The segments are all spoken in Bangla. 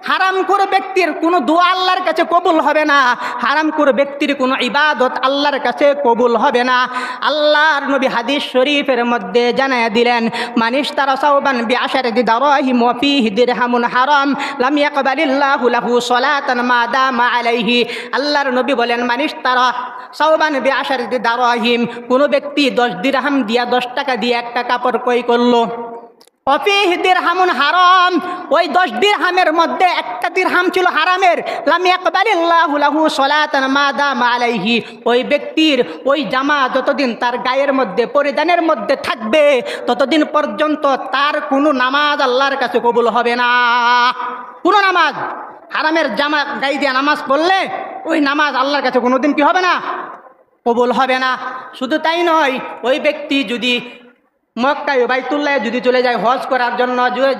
হারামখোর ব্যক্তির কোনো দোয়া আল্লাহর কাছে কবুল হবে না, হারামখোর ব্যক্তির কোনো ইবাদত আল্লাহর কাছে কবুল হবে না। আল্লাহর নবী হাদিস শরীফের মধ্যে জানায়া দিলেন, মানিশ তারা সাওবান বিআশারাতি দারাহিম ওয়া ফীহি দিরহামুন হারাম লাম ইয়াকবালিল্লাহু লাহু সালাতান মা দামা আলাইহি। আল্লাহর নবী বলেন, মানিশ তারা সাওবান বিআশারাতি দারাহিম, কোনো ব্যক্তি 10 দিরহাম দিয়া 10 টাকা দিয়ে একটা কাপড় ক্রয় করলো, অফিহি দিরহামুন হারাম, ওই 10 দিরহামের মধ্যে একটা দিরহাম ছিল হারামের, লাম ইয়াকবালিল্লাহু লাহু সালাতান মা দামা আলাইহি, ওই ব্যক্তির ওই জামা যতদিন তার গায়ের মধ্যে পরিধানের মধ্যে থাকবে ততদিন পর্যন্ত তার কোনো নামাজ আল্লাহর কাছে কবুল হবে না। কোনো নামাজ, হারামের জামা গায়ে দিয়ে নামাজ পড়লে ওই নামাজ আল্লাহর কাছে কোনোদিন কি হবে না, কবুল হবে না। শুধু তাই নয়, ওই ব্যক্তি যদি মক্কায় বাইতুল্লাহ যদি চলে যায় হজ করার জন্য,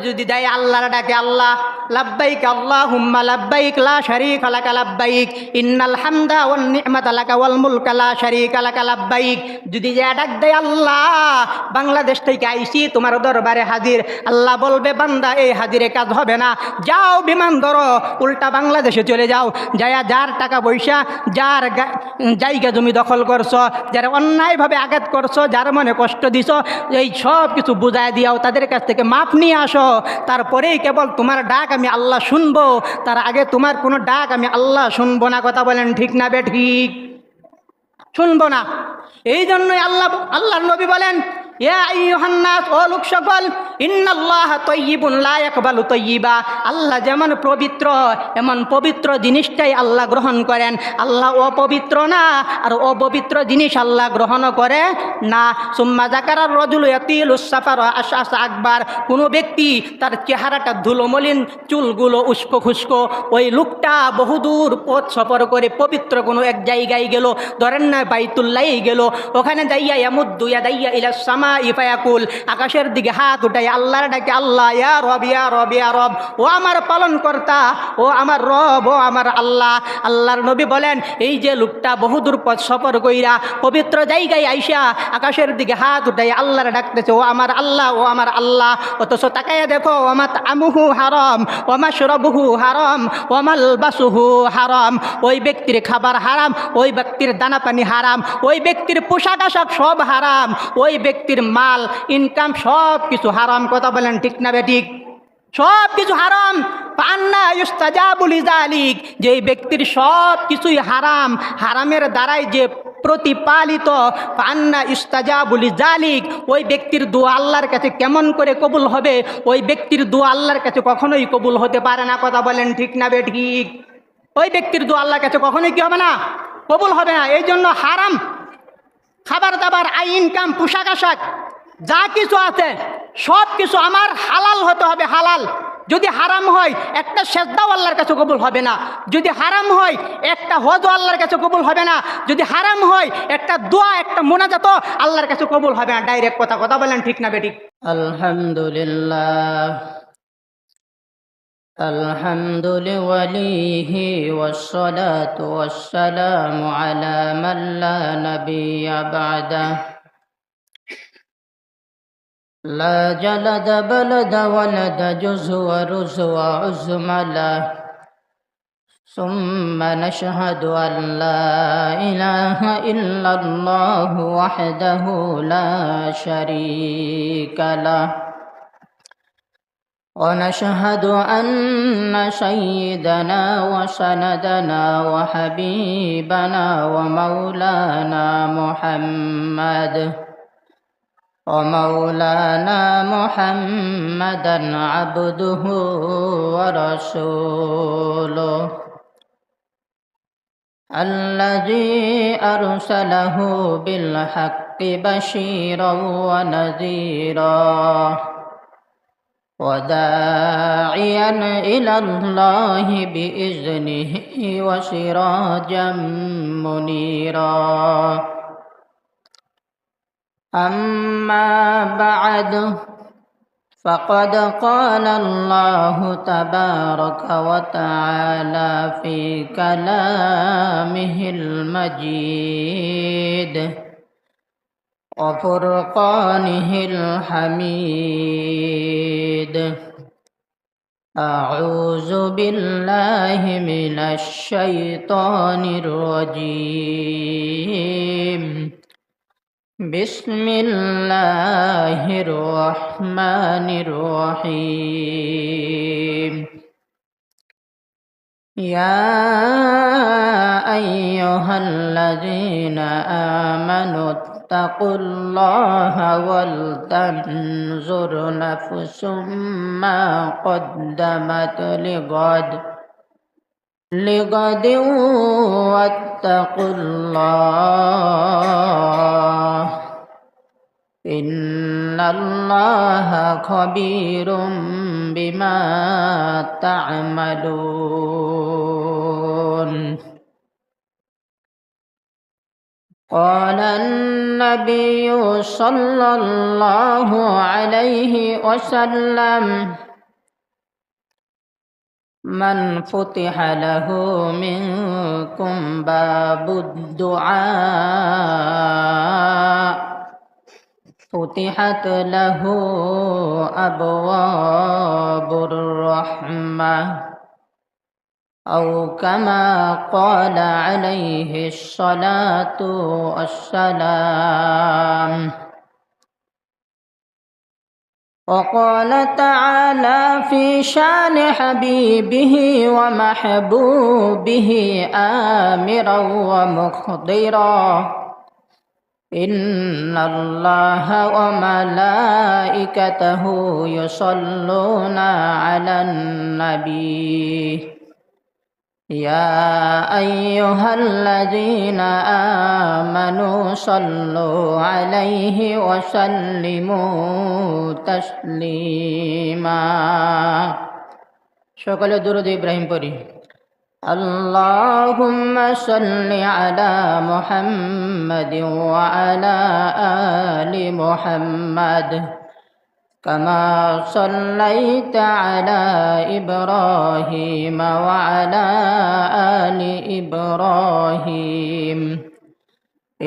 যদি যায় আল্লাহর ডাকে, আল্লাহ লাব্বাইক আল্লাহুম্মা লাব্বাইক লা শারীকা লাকা লাব্বাইক ইন্নাল হামদা ওয়ান নি'মাতা লাকা ওয়াল মুলকা লা শারীকা লাকা লাব্বাইক, যদি যা ডাক দেয় আল্লাহ বাংলাদেশ থেকে আইছি তোমার দরবারে হাজির, আল্লাহ বলবে বান্দা এই হাজিরে কাজ হবে না, যাও বিমান ধরো উল্টা বাংলাদেশে চলে যাও, যায়া যার টাকা পয়সা, যার জায়গা জমি দখল করছো, যারা অন্যায়ভাবে আঘাত করছো, যার মনে কষ্ট দিছো, এই সব কিছু বুঝায় দিয়াও তাদের কাছ থেকে মাপ নিয়ে আসো, তারপরেই কেবল তোমার ডাক আমি আল্লাহ শুনবো, তার আগে তোমার কোনো ডাক আমি আল্লাহ শুনবো না। কথা বলেন ঠিক না বে ঠিক? শুনবো না। এই জন্যই আল্লাহর নবী বলেন, ইয়া আইয়ুহান নাস, ও লোক সকল, ইন্নাল্লাহা তাইয়্যিবুন লা ইয়াকবালু তাইয়্যিবা, আল্লাহ যেমন পবিত্র এমন পবিত্র জিনিসটাই আল্লাহ গ্রহণ করেন, আল্লাহ অপবিত্র না, আর অপবিত্র জিনিস আল্লাহ গ্রহণ করে না। সুম্মা যাকারার রাজুলু ইয়াতিলুস সাফার আশআস আকবার, কোনো ব্যক্তি তার চেহারাটা ধুলোমলিন, চুলগুলো উস্কো খুস্কো, ওই লোকটা বহুদূর পথ সফর করে পবিত্র কোনো এক জায়গায় গেল, ধরেন না বাইতুল্লাহে গেল, ওখানে যাইয়া ইয়ামুদ্দু ইয়াদাইয়া ইলাস সামা ইফায়াকুল, আকাশের দিকে হাত উঠাই আল্লাহর ডাকে, আল্লাহ ইয়া রব ইয়া রব ইয়া রব, ও আমার পালন কর্তা, ও আমার রব, ও আমার আল্লাহ। আল্লাহর নবী বলেন, এই যে লোকটা বহুদূর পথ সফর কইরা পবিত্র জায়গায় আইসা আকাশের দিকে হাত উঠাই আল্লাহর ডাকতেছে, ও আমার আল্লাহ, ও আমার আল্লাহ, অথচ তাকাইয়া দেখো ওমাত আমুহু হারাম ওমাশরাবুহু হারাম ওমালবাসুহু হারাম, ওই ব্যক্তির খাবার হারাম, ওই ব্যক্তির দানা পানি হারাম, ওই ব্যক্তির পোশাক আশাক সব হারাম, ওই ব্যক্তির মাল ইনকাম সব কিছু হারাম। কথা বলেন ঠিক না বেঠিক? সব কিছু হারাম। ফান্না ইউস্তাজাবু লিযালিক, যে ব্যক্তির সব কিছুই হারাম, হারামের দ্বারাই যে প্রতিপালিত, ফান্না ইউস্তাজাবু লিযালিক, ওই ব্যক্তির দোয়া আল্লাহর কাছে কেমন করে কবুল হবে? ওই ব্যক্তির দোয়া আল্লাহর কাছে কখনোই কবুল হতে পারে না। কথা বলেন ঠিক না বেঠিক? ওই ব্যক্তির দোয়া আল্লাহর কাছে কখনোই কি হবে না? কবুল হবে না। এই জন্য হারাম খাবার দাবার, আই ইনকাম, পোশাক আশাক যা কিছু আছে সব কিছু আমার হালাল হতে হবে, হালাল। যদি হারাম হয় একটা সেজদাও আল্লাহর কাছে কবুল হবে না, যদি হারাম হয় একটা হজও আল্লাহর কাছে কবুল হবে না, যদি হারাম হয় একটা দোয়া, একটা মোনাজাত আল্লাহর কাছে কবুল হবে না। ডাইরেক্ট কথা। কথা বলেন ঠিক না বেঠিক? আলহামদুলিল্লাহ الحمد لوليه والصلاة والسلام على من لا نبي بعده لا جلد بلد ولد جز ورز وعزم له ثم نشهد أن لا إله إلا الله وحده لا شريك له ونشهد أن سيدنا وسندنا وحبيبنا ومولانا محمدا عبده ورسوله الذي أرسله بالحق بشيرا ونذيرا وداعيا إلى الله بإذنه وسراجا منيرا أما بعد فقد قال الله تبارك وتعالى في كلامه المجيد وفرقانه الحميد أعوذ بالله من الشيطان الرجيم بسم الله الرحمن الرحيم يا أيها الذين آمنوا اتقوا الله ولتنظر نفس ما قدمت لغد واتقوا الله إن الله خبير بما تعملون قال النبي صلى الله عليه وسلم من فتح له منكم باب الدعاء فتحت له أبواب الرحمة أو كما قال عليه الصلاة والسلام وقال تعالى في شان حبيبه ومحبوبه آمرا ومخبرا إن الله وملائكته يصلون على النبي يا أيها الذين آمنوا صلوا عليه وسلموا تسليما সকলে দুরূদ ইব্রাহিম পড়ি اللهم صل على محمد وعلى آل محمد كما صليت على إبراهيم وعلى آل إبراهيم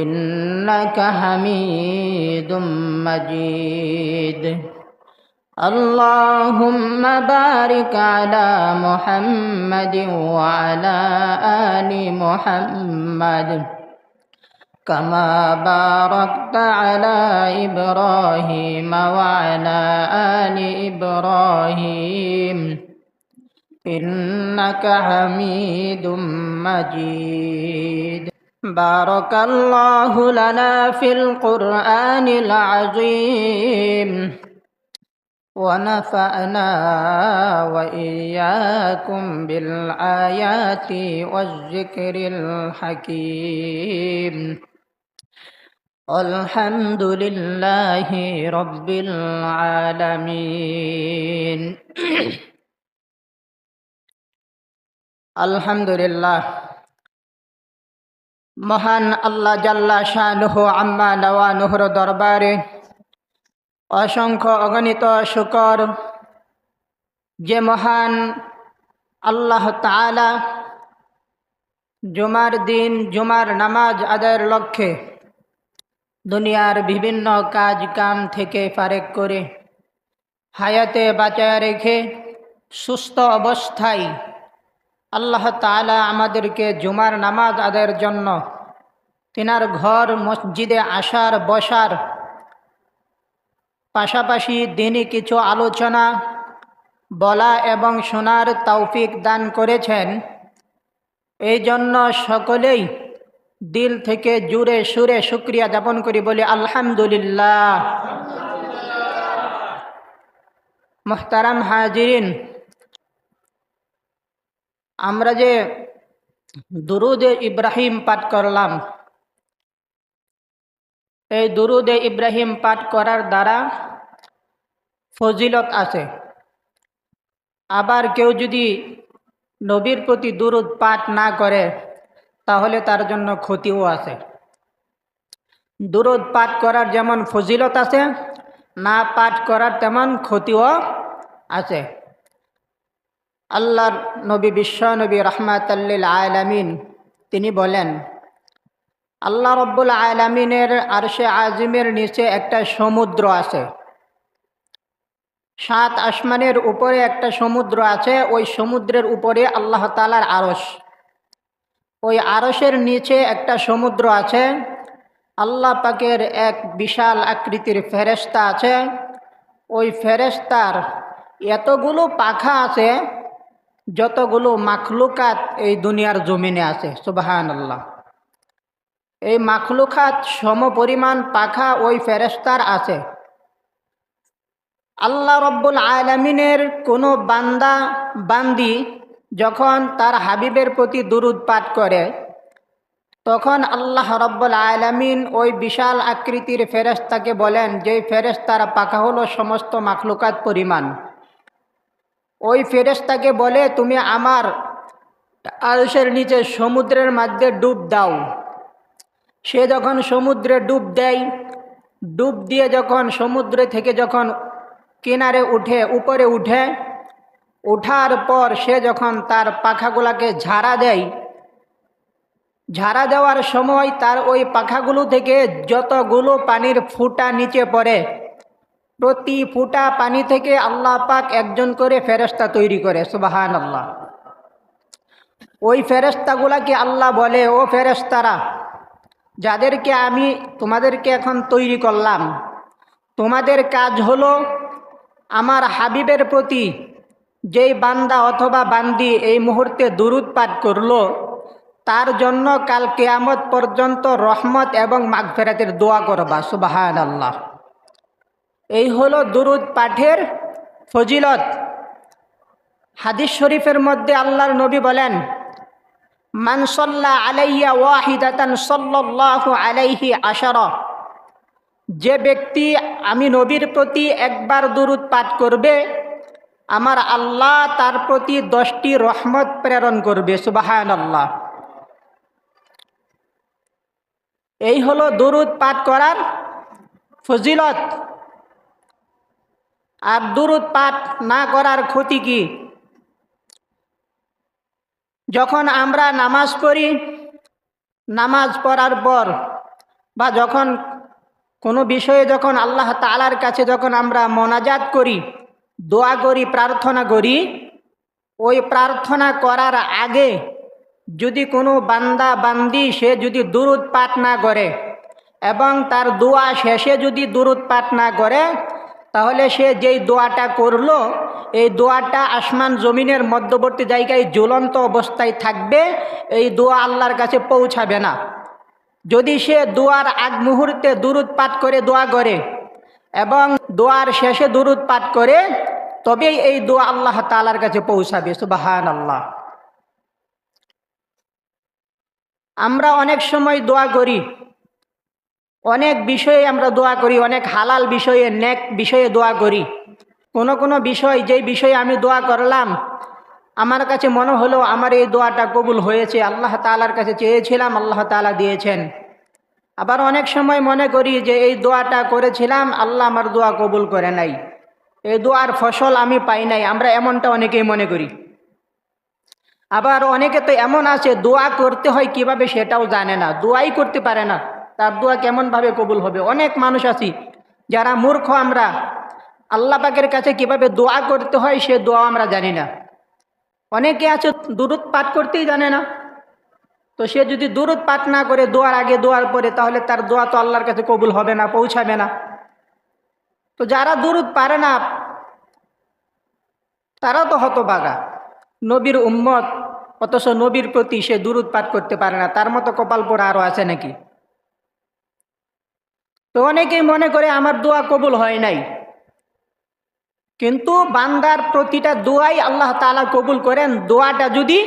إنك حميد مجيد اللهم بارك على محمد وعلى آل محمد كما باركت على إبراهيم وعلى آل إبراهيم إنك حميد مجيد بارك الله لنا في القرآن العظيم ونفعنا وإياكم بالآيات والذكر الحكيم الحمد لله رب العالمين আলহামদুলিল্লাহ মহান আল্লাহ জাল্লা শানুহু আম্মা নওয়ানুহুর দরবারে অসংখ্য অগণিত শুকর যে মহান আল্লাহ তাআলা জুমার দিন জুমার নামাজ আদায়ের লক্ষ্যে দুনিয়ার বিভিন্ন কাজ কাম থেকে ফারেক করে হায়াতে বাঁচায় রেখে সুস্থ অবস্থায় আল্লাহ তাআলা আমাদেরকে জুমার নামাজ আদায়ের জন্য তিনার ঘর মসজিদে আসার বসার পাশাপাশি দিনই কিছু আলোচনা বলা এবং শোনার তৌফিক দান করেছেন। এই জন্য সকলেই দিল থেকে জুড়ে সুরে শুকরিয়া জ্ঞাপন করি, বলি আলহামদুলিল্লাহ। মুহতারাম হাজিরিন, আমরা যে দুরুদে ইব্রাহিম পাঠ করলাম, এই দুরুদে ইব্রাহিম পাঠ করার দ্বারা ফজিলত আছে। আবার কেউ যদি নবীর প্রতি দুরুদ পাঠ না করে তাহলে তার জন্য ক্ষতিও আছে। দুরুদ পাঠ করার যেমন ফজিলত আছে, না পাঠ করার তেমন ক্ষতিও আছে। আল্লাহর নবী বিশ্ব নবী রাহমাতাল্লিল আলামিন তিনি বলেন, আল্লাহ রব্বুল আলামিনের আরশে আজিমের নিচে একটা সমুদ্র আছে। সাত আসমানের উপরে একটা সমুদ্র আছে, ওই সমুদ্রের উপরে আল্লাহ তাআলার আরশ। ওই আরশের নিচে একটা সমুদ্র আছে, আল্লাহ পাকের এক বিশাল আকৃতির ফেরেশতা আছে। ওই ফেরেশতার এতগুলো পাখা আছে যতগুলো মাখলুকাত এই দুনিয়ার জমিনে আছে। সুবহানাল্লাহ। এই মাখলুকাত সমপরিমাণ পাখা ওই ফেরেশতার আছে। আল্লাহ রব্বুল আলামিনের কোনো বান্দা বান্দি যখন তার হাবিবের প্রতি দুরূদ পাঠ করে, তখন আল্লাহ রব্বুল আলামিন ওই বিশাল আকৃতির ফেরেশতাকে বলেন, যেই ফেরেশতার পাখা হলো সমস্ত মাখলুকাত পরিমাণ, ওই ফেরেশতাকে বলে তুমি আমার আরশের নিচে সমুদ্রের মধ্যে ডুব দাও। সে যখন সমুদ্রে ডুব দেয়, ডুব দিয়ে যখন সমুদ্র থেকে যখন কিনারে উঠে, উপরে উঠে, ওঠার পর সে যখন তার পাখাগুলোকে ঝাড়া দেয়, ঝাড়া দেওয়ার সময় তার ওই পাখাগুলো থেকে যতগুলো পানির ফুঁটা নিচে পড়ে, প্রতি ফুঁটা পানি থেকে আল্লাহ পাক একজন করে ফেরেশতা তৈরি করে। সুবহানাল্লাহ। ওই ফেরেশতাগুলাকে আল্লাহ বলে, ও ফেরেশতারা, যাদেরকে আমি তোমাদেরকে এখন তৈরি করলাম, তোমাদের কাজ হলো আমার হাবিবের প্রতি যেই বান্দা অথবা বান্দি এই মুহূর্তে দুরূদ পাঠ করলো, তার জন্য কাল কিয়ামত পর্যন্ত রহমত এবং মাগফিরাতের দোয়া করবা। সুবহানাল্লাহ। এই হলো দুরূদ পাঠের ফজিলত। হাদিস শরীফের মধ্যে আল্লাহর নবী বলেন, মান সাল্লা আলাইয়া ওয়াহিদাতান সাল্লাল্লাহু আলাইহি আশারা, যে ব্যক্তি আমি নবীর প্রতি একবার দুরূদ পাঠ করবে, আমার আল্লাহ তার প্রতি 10টি রহমত প্রেরণ করবে। সুবহানাল্লাহ। এই হলো দুরূদ পাঠ করার ফজিলত। আর দুরূদ পাঠ না করার ক্ষতি কি? যখন আমরা নামাজ পড়ি, নামাজ পড়ার পর বা যখন কোনো বিষয়ে যখন আল্লাহ তাআলার কাছে যখন আমরা মোনাজাত করি, দোয়া করি, প্রার্থনা করি, ওই প্রার্থনা করার আগে যদি কোনো বান্দা বান্দি সে যদি দুরূদ পাঠ না করে এবং তার দোয়া শেষে যদি দুরূদ পাঠ না করে, তাহলে সে যেই দোয়াটা করলো, এই দোয়াটা আসমান জমিনের মধ্যবর্তী জায়গায় ঝুলন্ত অবস্থায় থাকবে, এই দোয়া আল্লাহর কাছে পৌঁছাবে না। যদি সে দোয়ার আগ মুহূর্তে দুরূদ পাঠ করে দোয়া করে এবং দোয়ার শেষে দুরূদ পাঠ করে, তবেই এই দোয়া আল্লাহ তাআলার কাছে পৌঁছাবে। সুবহানাল্লাহ। আমরা অনেক সময় দোয়া করি, অনেক বিষয়ে আমরা দোয়া করি, অনেক হালাল বিষয়ে, নেক বিষয়ে দোয়া করি। কোনো বিষয়, যেই বিষয়ে আমি দোয়া করলাম, আমার কাছে মনে হলো আমার এই দোয়াটা কবুল হয়েছে, আল্লাহ তাআলার কাছে চেয়েছিলাম, আল্লাহ তাআলা দিয়েছেন। আবার অনেক সময় মনে করি যে এই দোয়াটা করেছিলাম, আল্লাহ আমার দোয়া কবুল করে নাই, এই দোয়ার ফসল আমি পাই নাই। আমরা এমনটা অনেকেই মনে করি। আবার অনেকে তো এমন আছে দোয়া করতে হয় কিভাবে সেটাও জানে না, দোয়াই করতে পারে না, তার দোয়া কেমনভাবে কবুল হবে। অনেক মানুষ আছি যারা মূর্খ, আমরা আল্লাহ পাকের কাছে কিভাবে দোয়া করতে হয় সে দোয়া আমরা জানি না। অনেকে আছে দুরূদ পাঠ করতেই জানে না, তো সে যদি দুরূদ পাঠ না করে দোয়ার আগে দোয়ার পরে, তাহলে তার দোয়া তো আল্লাহর কাছে কবুল হবে না, পৌঁছাবে না। তো যারা দুরূদ পারে না তারা তো হতভাগা, নবীর উম্মত, অথচ নবীর প্রতি সে দুরূদ পাঠ করতে পারে না, তার মতো কপাল পোড়া আরো আছে নাকি? তো অনেকেই মনে করে আমার দোয়া কবুল হয় নাই, কিন্তু বান্দার প্রতিটা দোয়াই আল্লাহ তাআলা কবুল করেন। দোয়াটা যদি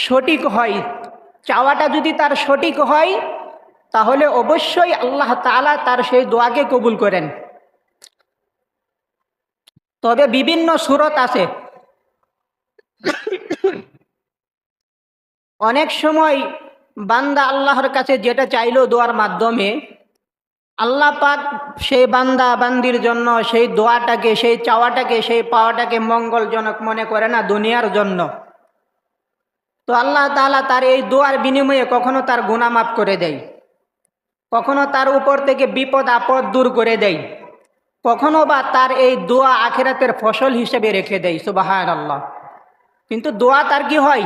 সঠিক হয়, চাওয়াটা যদি তার সঠিক হয়, তাহলে অবশ্যই আল্লাহ তাআলা তার সেই দোয়াকে কবুল করেন। তবে বিভিন্ন সূরত আছে। অনেক সময় বান্দা আল্লাহর কাছে যেটা চাইলো দোয়ার মাধ্যমে, আল্লাহ পাক সেই বান্দা বান্দির জন্য সেই দোয়াটাকে, সেই চাওয়াটাকে, সেই পাওয়াটাকে মঙ্গলজনক মনে করে না দুনিয়ার জন্য। তো আল্লাহ তাআলা তার এই দোয়ার বিনিময়ে কখনো তার গুনাহ মাফ করে দেয়, কখনো তার উপর থেকে বিপদ আপদ দূর করে দেয়। কখনো বা তার এই দোয়া আখিরাতের ফসল হিসেবে রেখে দেয়, সুবহানাল্লাহ। কিন্তু দোয়া তার কি হয়,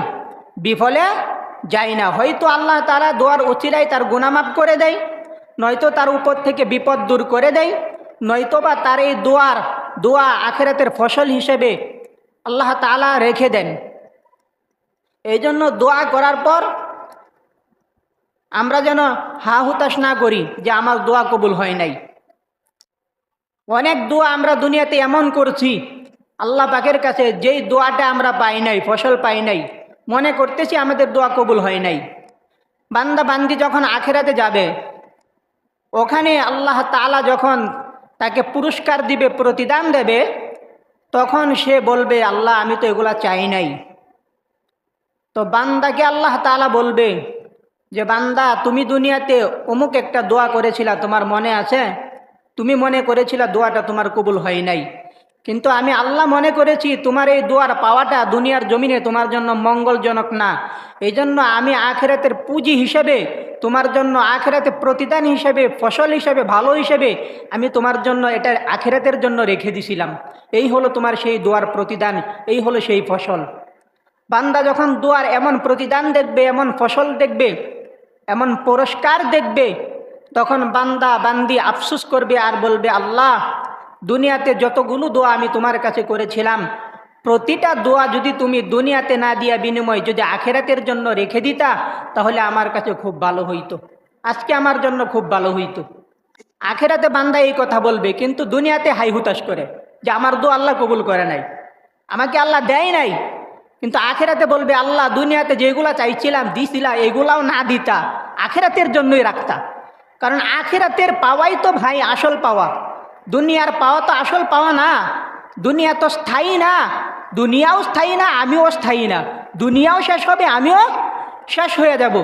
বিফলে যায় না। হয়তো আল্লাহ তাআলা দোয়ার উচিলায় তার গুনাহ মাফ করে দেয়, নয়তো তার উপর থেকে বিপদ দূর করে দেয়, নয়তো বা তার এই দোয়া আখিরাতের ফসল হিসেবে আল্লাহ তাআলা রেখে দেন। এই জন্য দোয়া করার পর আমরা যেন হা হুতাশ না করি যে আমার দোয়া কবুল হয় নাই। অনেক দোয়া আমরা দুনিয়াতে এমন করছি আল্লাহ পাকের কাছে, যেই দোয়াটা আমরা পাই নাই, ফসল পাই নাই, মনে করতেছি আমাদের দোয়া কবুল হয় নাই। বান্দা বান্দি যখন আখিরাতে যাবে, ওখানে আল্লাহ তাআলা যখন তাকে পুরস্কার দিবে, প্রতিদান দেবে, তখন সে বলবে আল্লাহ আমি তো এগুলা চাই নাই। তো বান্দাকে আল্লাহ তাআলা বলবে যে বান্দা তুমি দুনিয়াতে অমুক একটা দোয়া করেছিলা, তোমার মনে আছে? তুমি মনে করেছিলা দোয়াটা তোমার কবুল হয় নাই, কিন্তু আমি আল্লাহ মনে করেছি তোমার এই দোয়ার পাওয়াটা দুনিয়ার জমিনে তোমার জন্য মঙ্গলজনক না। এই জন্য আমি আখিরাতের পুঁজি হিসেবে তোমার জন্য, আখিরাতে প্রতিদান হিসেবে, ফসল হিসেবে, ভালো হিসেবে আমি তোমার জন্য এটা আখিরাতের জন্য রেখে দিছিলাম। এই হলো তোমার সেই দোয়ার প্রতিদান, এই হলো সেই ফসল। বান্দা যখন দোয়ার এমন প্রতিদান দেখবে, এমন ফসল দেখবে, এমন পুরস্কার দেখবে, তখন বান্দা বান্দি আফসোস করবে আর বলবে আল্লাহ দুনিয়াতে যতগুলো দোয়া আমি তোমার কাছে করেছিলাম, প্রতিটা দোয়া যদি তুমি দুনিয়াতে না দিয়া বিনিময় যদি আখিরাতের জন্য রেখে দিতা, তাহলে আমার কাছে খুব ভালো হইতো, আজকে আমার জন্য খুব ভালো হইতো। আখিরাতে বান্দা এই কথা বলবে, কিন্তু দুনিয়াতে হাই হুতাশ করে যে আমার দোয়া আল্লাহ কবুল করে নাই, আমাকে আল্লাহ দেয় নাই। কিন্তু আখিরাতে বলবে আল্লাহ দুনিয়াতে যেগুলা চাইছিলাম দিছিলা, এগুলাও না দিতা, আখিরাতের জন্যই রাখতা। কারণ আখিরাতের পাওয়াই তো ভাই আসল পাওয়া, দুনিয়ার পাওয়া তো আসল পাওয়া না। দুনিয়া তো স্থায়ী না, দুনিয়াও স্থায়ী না, আমিও স্থায়ী না। দুনিয়াও শেষ হবে, আমিও শেষ হয়ে যাব।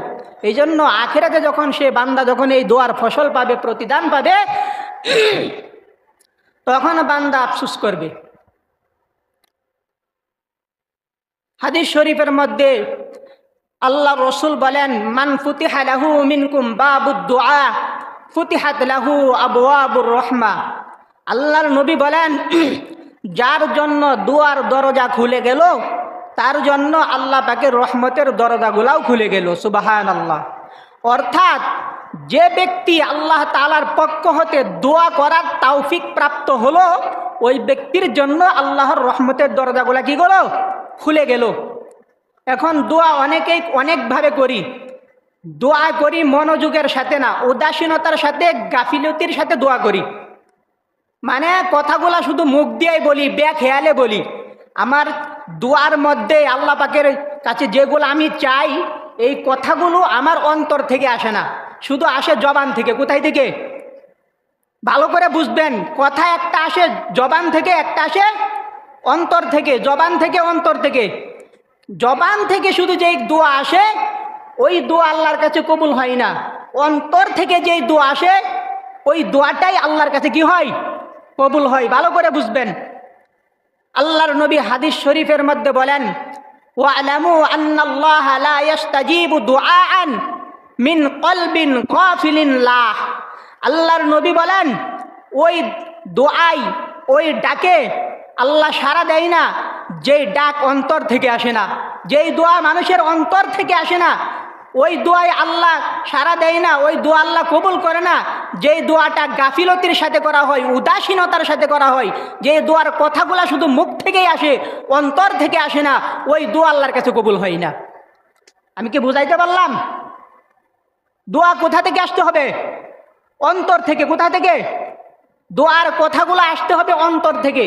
এই জন্য আখিরাতে যখন সে বান্দা যখন এই দোয়ার ফসল পাবে, প্রতিদান পাবে, তখন বান্দা আফসোস করবে। হাদিস শরীফের মধ্যে আল্লাহ রসুল বলেন মান ফুতিহা লাহু মিনকুম বাবুদ দুআ ফুতিহাত লাহু আবওয়াবুর রহমা। আল্লাহর নবী বলেন যার জন্য দুয়ার দরজা খুলে গেল, তার জন্য আল্লাহ পাকের রহমতের দরজাগুলাও খুলে গেল, সুবহানাল্লাহ। অর্থাৎ যে ব্যক্তি আল্লাহ তাআলার পক্ষ হতে দোয়া করার তৌফিক প্রাপ্ত হলো, ওই ব্যক্তির জন্য আল্লাহর রহমতের দরজাগুলা কি গেল, খুলে গেল। এখন দোয়া অনেকেই অনেকভাবে করি, দোয়া করি মনোযোগের সাথে না, উদাসীনতার সাথে, গাফিলতির সাথে দোয়া করি। মানে কথাগুলা শুধু মুখ দিয়েই বলি, বেখেয়ালে বলি। আমার দোয়ার মধ্যে আল্লাহ পাকের কাছে যেগুলো আমি চাই, এই কথাগুলো আমার অন্তর থেকে আসে না, শুধু আসে জবান থেকে। কোথায় থেকে? ভালো করে বুঝবেন, কথা একটা আসে জবান থেকে, একটা আসে অন্তর থেকে। জবান থেকে, অন্তর থেকে। জবান থেকে শুধু যেই দোয়া আসে, ওই দোয়া আল্লাহর কাছে কবুল হয় না। অন্তর থেকে যেই দোয়া আসে, ওই দোয়াটাই আল্লাহর কাছে কি হয়, কবুল হয়। ভালো করে বুঝবেন। আল্লাহর নবী হাদিস শরীফের মধ্যে বলেন ওয়ালামু আন্নাল্লাহা লা ইস্তাজিবু দুআআন মিন কলবিন গাফিলিন লাহ। আল্লাহর নবী বলেন ওই দোয়াই, ওই ডাকে আল্লাহ সাড়া দেয় না যেই ডাক অন্তর থেকে আসে না, যেই দোয়া মানুষের অন্তর থেকে আসে না, ওই দোয়ায় আল্লাহ সাড়া দেয় না, ওই দোয়া আল্লাহ কবুল করে না। যেই দোয়াটা গাফিলতির সাথে করা হয়, উদাসীনতার সাথে করা হয়, যে দোয়ার কথাগুলা শুধু মুখ থেকেই আসে, অন্তর থেকে আসে না, ওই দোয়া আল্লাহর কাছে কবুল হয় না। আমি কি বুঝাইতে পারলাম? দোয়া কোথা থেকে আসতে হবে? অন্তর থেকে। কোথা থেকে? দোয়ার কথাগুলো আসতে হবে অন্তর থেকে।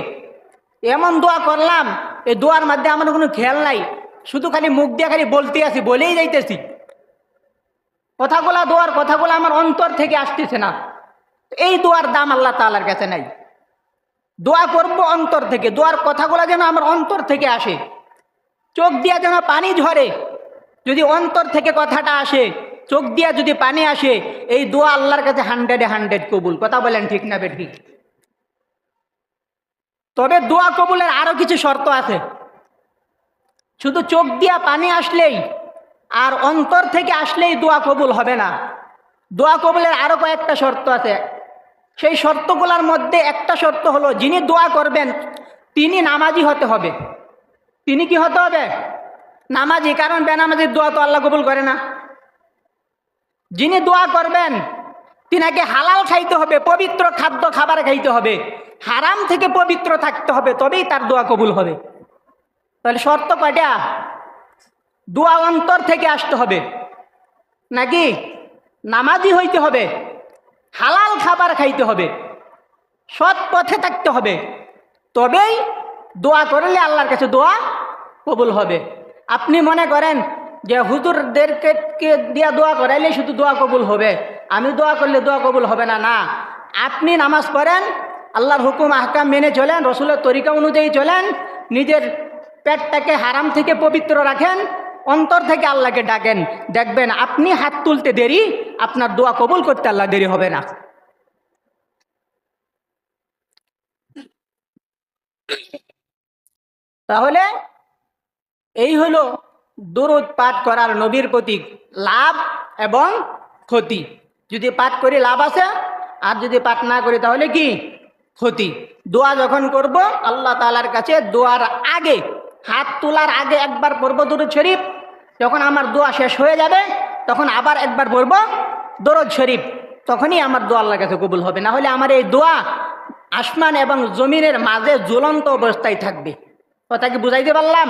এমন দোয়া করলাম, এই দোয়ার মধ্যে আমার কোনো খেয়াল নাই, শুধু খালি মুখ দিয়ে খালি বলতে আসি, বলেই যাইতেছি, কথাগুলা দোয়ার কথাগুলো আমার অন্তর থেকে আসতেছে না। এই দোয়ার দাম আল্লাহ তাআলার কাছে নাই। দোয়া করব অন্তর থেকে, দোয়ার কথাগুলো যেন আমার অন্তর থেকে আসে, চোখ দিয়া যেন পানি ঝরে। যদি অন্তর থেকে কথাটা আসে, চোখ দিয়া যদি পানি আসে, এই দোয়া আল্লাহর কাছে 100-100 কবুল। কথা বলেন ঠিক না বেঠিক? তবে দোয়া কবুলের আরো কিছু শর্ত আছে। শুধু চোখ দিয়া পানি আসলেই আর অন্তর থেকে আসলেই দোয়া কবুল হবে না। দোয়া কবুলের আরো কয়েকটা শর্ত আছে। সেই শর্তগুলোর মধ্যে একটা শর্ত হলো, যিনি দোয়া করবেন তিনি নামাজি হতে হবে। তিনি কি হতে হবে? নামাজি। কারণ বেনামাজির দোয়া তো আল্লাহ কবুল করে না। যিনি দোয়া করবেন তিনাকে হালাল খাইতে হবে, পবিত্র খাদ্য খাবার খাইতে হবে, হারাম থেকে পবিত্র থাকতে হবে, তবেই তার দোয়া কবুল হবে। তাহলে শর্ত কয়টা? দোয়া অন্তর থেকে আসতে হবে, নাকি নামাজি হইতে হবে, হালাল খাবার খাইতে হবে, সৎ পথে থাকতে হবে, তবেই দোয়া করলে আল্লাহর কাছে দোয়া কবুল হবে। আপনি মনে করেন যে হুজুরদেরকে দিয়া দোয়া করাইলে শুধু দোয়া কবুল হবে, আমি দোয়া করলে দোয়া কবুল হবে না। না, আপনি নামাজ পড়েন, আল্লাহর হুকুম আহকাম মেনে চলেন, রসুলের তরিকা অনুযায়ী চলেন, নিজের পেটটাকে হারাম থেকে পবিত্র রাখেন, অন্তর থেকে আল্লাহকে ডাকেন, দেখবেন আপনি হাত তুলতে দেরি, আপনার দোয়া কবুল করতে আল্লাহ দেরি হবে না। তাহলে এই হলো দরুদ পাঠ করার নবীর প্রতি লাভ এবং ক্ষতি। যদি পাঠ করি লাভ আছে, আর যদি পাঠ না করি তাহলে কি ক্ষতি। দোয়া যখন করব আল্লাহ তাআলার কাছে, দোয়ার আগে, হাত তোলার আগে একবার পড়ব দরুদ শরীফ, যখন আমার দোয়া শেষ হয়ে যাবে তখন আবার একবার পড়ব দরুদ শরীফ, তখনই আমার দোয়া আল্লাহর কাছে কবুল হবে। না হলে আমার এই দোয়া আসমান এবং জমিনের মাঝে ঝুলন্ত অবস্থায় থাকবে। কথা কি বুঝাইতে পারলাম?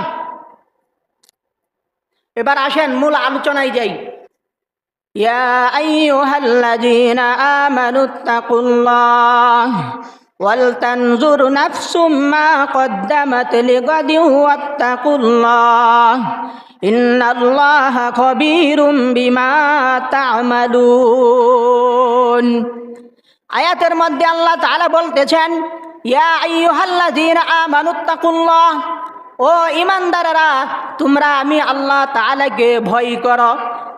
এবার আসেন মূল আলোচনায় যাই। ইয়া আইয়ুহাল্লাযীনা আমানুত্তাকুল্লাহ ওয়াল তানজুর নাফসুম মা কদ্দামাত লিগাদিন ওয়াত্তাকুল্লাহ ইন্নাল্লাহা খাবীরুম বিমা তা'মালুন। আয়াতের মধ্যে আল্লাহ তাআলা বলতেছেন, ইয়া আইয়ুহাল্লাযীনা আমানুত্তাকুল্লাহ, ও ঈমানদারেরা তোমরা আমি আল্লাহ তাআলাকে ভয় করো।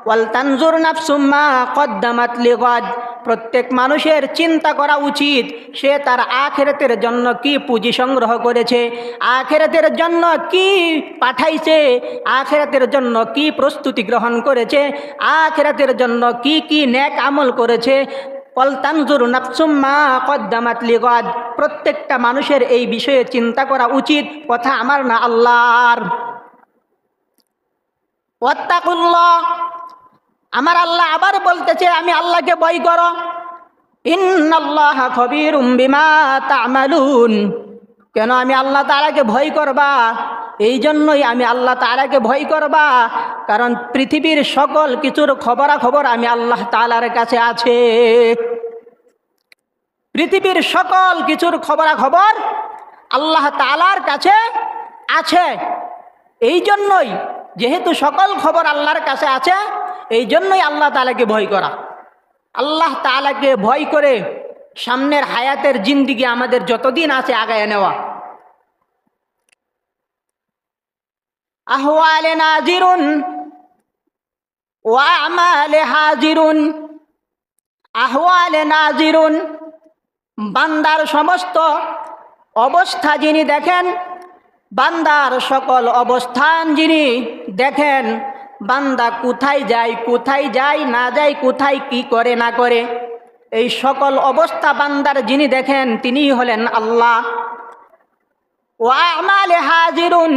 ওয়াল তানজুর নাফসুম মা কদ্দামাত লিগাদ, প্রত্যেক মানুষের চিন্তা করা উচিত সে তার আখিরাতের জন্য কি পুঁজি সংগ্রহ করেছে, আখিরাতের জন্য কি পাঠাইছে, আখিরাতের জন্য কি প্রস্তুতি গ্রহণ করেছে, আখিরাতের জন্য কি কি নেক আমল করেছে। ওয়াল তানজুর নাফসুম মা কদ্দামাত লিগাদ, প্রত্যেকটা মানুষের এই বিষয়ে চিন্তা করা উচিত, কথা আমার না আল্লাহর। ওয়াত্তাকুল্লাহ, আমার আল্লাহ আবার বলতেছে আমি আল্লাহকে ভয় করো। ইন্নাল্লাহা খাবীরুম বিমা তা'মালুন, কেন আমি আল্লাহ তাআলাকে ভয় করবা? এই জন্যই আমি আল্লাহ তাআলাকে ভয় করবা, কারণ পৃথিবীর সকল কিছুর খবরাখবর আমি আল্লাহ তাআলার কাছে আছে। পৃথিবীর সকল কিছুর খবরাখবর আল্লাহ তাআলার কাছে আছে। এই জন্যই, যেহেতু সকল খবর আল্লাহর কাছে আছে, এই জন্যই আল্লাহ তাআলাকে ভয় করা। আল্লাহ তাআলাকে ভয় করে সামনের হায়াতের জিন্দিগি আমাদের যতদিন আছে আগায় নেওয়া। আহওয়ালে নাজিরুন ওয়া আমালে হাজিরুন। আহওয়ালে নাজিরুন, বান্দার সমস্ত অবস্থা যিনি দেখেন, বান্দার সকল অবস্থান যিনি দেখেন, বান্দা কোথায় যায় না যায়, কোথায় কি করে না করে, এই সকল অবস্থা বান্দার যিনি দেখেন তিনিই হলেন আল্লাহ। ওয়া আমালে হাজিরুন,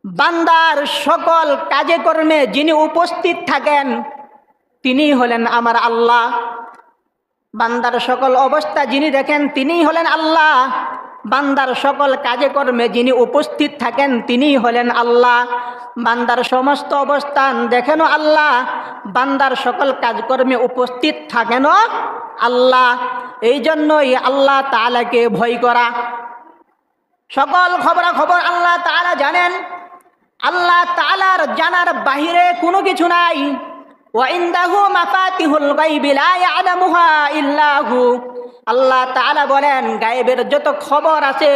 বান্দার সকল কাজে কর্মে যিনি উপস্থিত থাকেন তিনিই হলেন আমার আল্লাহ। বান্দার সকল অবস্থা যিনি দেখেন তিনিই হলেন আল্লাহ, বান্দার সকল কাজে কর্মে যিনি উপস্থিত থাকেন তিনিই হলেন আল্লাহ। বান্দার সমস্ত অবস্থান দেখেনও আল্লাহ, বান্দার সকল কাজকর্মে উপস্থিত থাকেনও আল্লাহ। এই জন্যই আল্লাহ তাআলাকে ভয় করা। সকল খবরাখবর আল্লাহ তাআলা জানেন, আল্লাহ তাআলার জানার বাহিরে কোনো কিছু নাই। ওয়া ইনদাহু মাফাতিহুল গায়বি লা ইয়ালামুহা ইল্লা হু, আল্লাহ তাআলা বলেন গায়েবের যত খবর আছে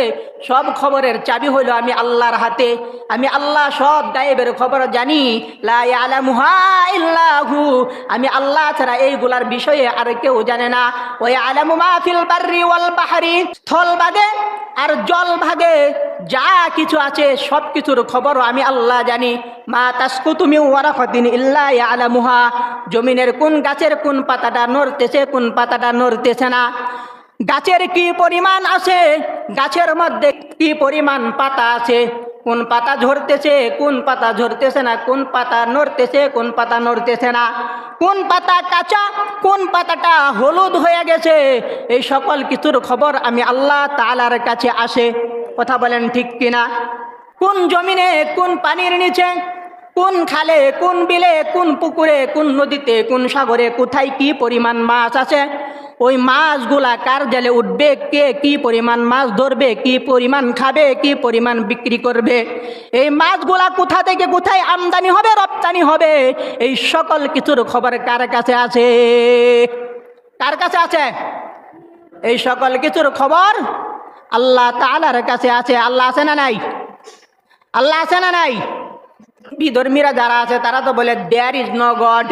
সব খবরের চাবি হইল আমি আল্লাহর হাতে। আমি আল্লাহ সব গায়েবের খবর জানি। লা ইয়ালামুহা ইল্লা হু, আমি আল্লাহ ছাড়া এইগুলার বিষয়ে আর কেউ জানে না। ওয়া ইয়ালামু মা ফিল বাররি ওয়াল বাহরি, স্থল ভাগে আর জল ভাগে যা কিছু আছে সব কিছুর খবরও আমি আল্লাহ জানি। মা তাসকুতু মিন ওয়ারাকাতিন ইল্লা ইয়ালামুহা, জমিনের কোন গাছের কোন পাতাটা নড়তেছে কোন পাতাটা নড়তেছে না, গাছের কি পরিমাণ আছে, গাছের মধ্যে কি পরিমাণ পাতা আছে, কোন পাতা ঝরতেছে কোন পাতা ঝরতেছে না, কোন পাতা নড়তেছে কোন পাতা নড়তেছে না, কোন পাতা কাঁচা কোন পাতাটা হলুদ হয়ে গেছে, এই সকল কিছুর খবর আমি আল্লাহ তাআলার কাছে আসে। কথা বলেন ঠিক কিনা? কোন জমিনে কোন পানির নিচে, কোন খালে কোন বিলে কোন পুকুরে কোন নদীতে কোন সাগরে কোথায় কি পরিমাণ মাছ আছে, ওই মাছগুলা কার জালে উঠবে, কে কি পরিমাণ মাছ ধরবে, কি পরিমাণ খাবে, কি পরিমাণ বিক্রি করবে, এই মাছগুলা কোথা থেকে কোথায় আমদানি হবে রপ্তানি হবে, এই সকল কিছুর খবর কার কাছে আছে? কার কাছে আছে? এই সকল কিছুর খবর আল্লাহ তাআলার কাছে আছে। আল্লাহ আছে না নাই? আল্লাহ আছে না নাই? বিধর্মীরা যারা আছে তারা তো বলে দেয়ার ইজ নো গড,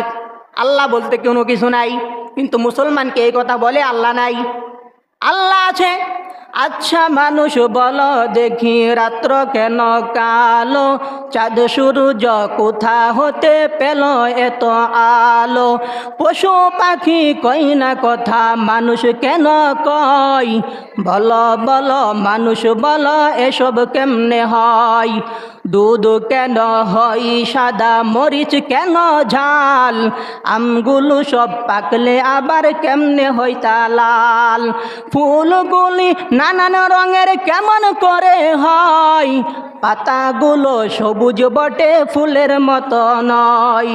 আল্লাহ বলতে কোনো কিছু নাই, কিন্তু মুসলমানকে এই কথা বলে আল্লাহ নাই। আল্লাহ আছে। আচ্ছা মানুষ বলো দেখি রাত্র কেন কালো, চাঁদ সূর্য কোথা হতে পেল এত আলো, পশু পাখি কই না কথা মানুষ কেন কয়, বলো বলো মানুষ বলো এসব কেমনে হয়, দুধ কেন হয় সাদা মরিচ কেন ঝাল, আমগুলো সব পাকলে আবার কেমনে হয় তা লাল, ফুলগুলি নানান রঙের কেমন করে হয়, পাতাগুলো সবুজ বটে ফুলের মতো নয়,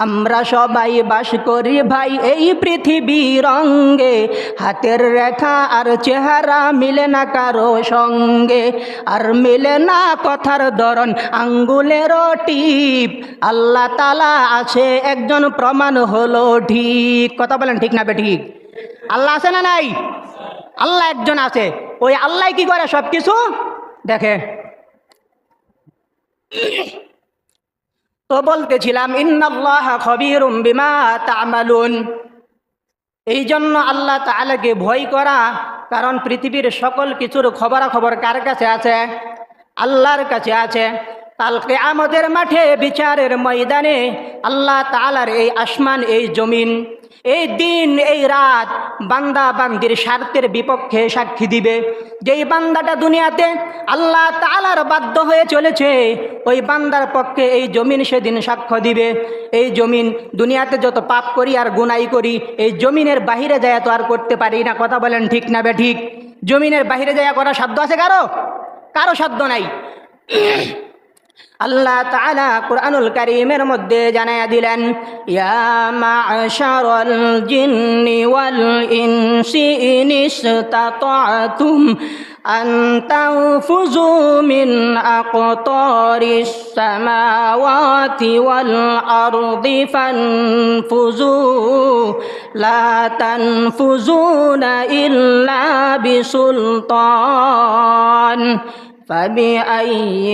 আমরা সবাই বাস করি ভাই এই পৃথিবী রঙ্গে, হাতের রেখা আর চেহারা মিলে না কারো সঙ্গে, আর মিলে না কথার ধরন আঙ্গুলেরও টিপ, আল্লাহ তাআলা আছে একজন প্রমাণ হলো ঠিক। কথা বলেন ঠিক না বেঠিক? আল্লাহ আছে না নাই? আল্লাহ একজন আছে। ওই আল্লাহ কি করে সব কিছু দেখে। তো বলতেছিলাম ইন্নাল্লাহা খবীরুম বিমা তা'মালুন, এই জন্য আল্লাহ তাআলাকে ভয় করা, কারণ পৃথিবীর সকল কিছুর খবরাখবর কার কাছে আছে? আল্লাহর কাছে আছে। কাল কিয়ামতের মাঠে বিচারের ময়দানে আল্লাহ তাআলার এই আসমান এই জমিন এই দিন এই রাত বান্দা বান্দির স্বার্থের বিপক্ষে সাক্ষী দিবে। যেই বান্দাটা দুনিয়াতে আল্লাহ তাআলার বাধ্য হয়ে চলেছে, ওই বান্দার পক্ষে এই জমিন সেদিন সাক্ষ্য দিবে। এই জমিন দুনিয়াতে যত পাপ করি আর গুনাই করি, এই জমিনের বাহিরে যায় তো আর করতে পারি না। কথা বলেন ঠিক না বেঠিক? জমিনের বাহিরে যায় করার সাধ্য আছে কারো? কারো সাধ্য নাই। আল্লাহ তাআলা কুরআনুল কারীমের মধ্যে জানায়া দিলেন, ইয়া মা'শারাল জিন্নি ওয়াল ইনসি ইন ইসতাতা'তুম আন তানফুযু মিন আকতারিস সামাওয়াতি ওয়াল আরদি ফানফুযু লা তানফুযুনা ইল্লা বিসুলতান فبأي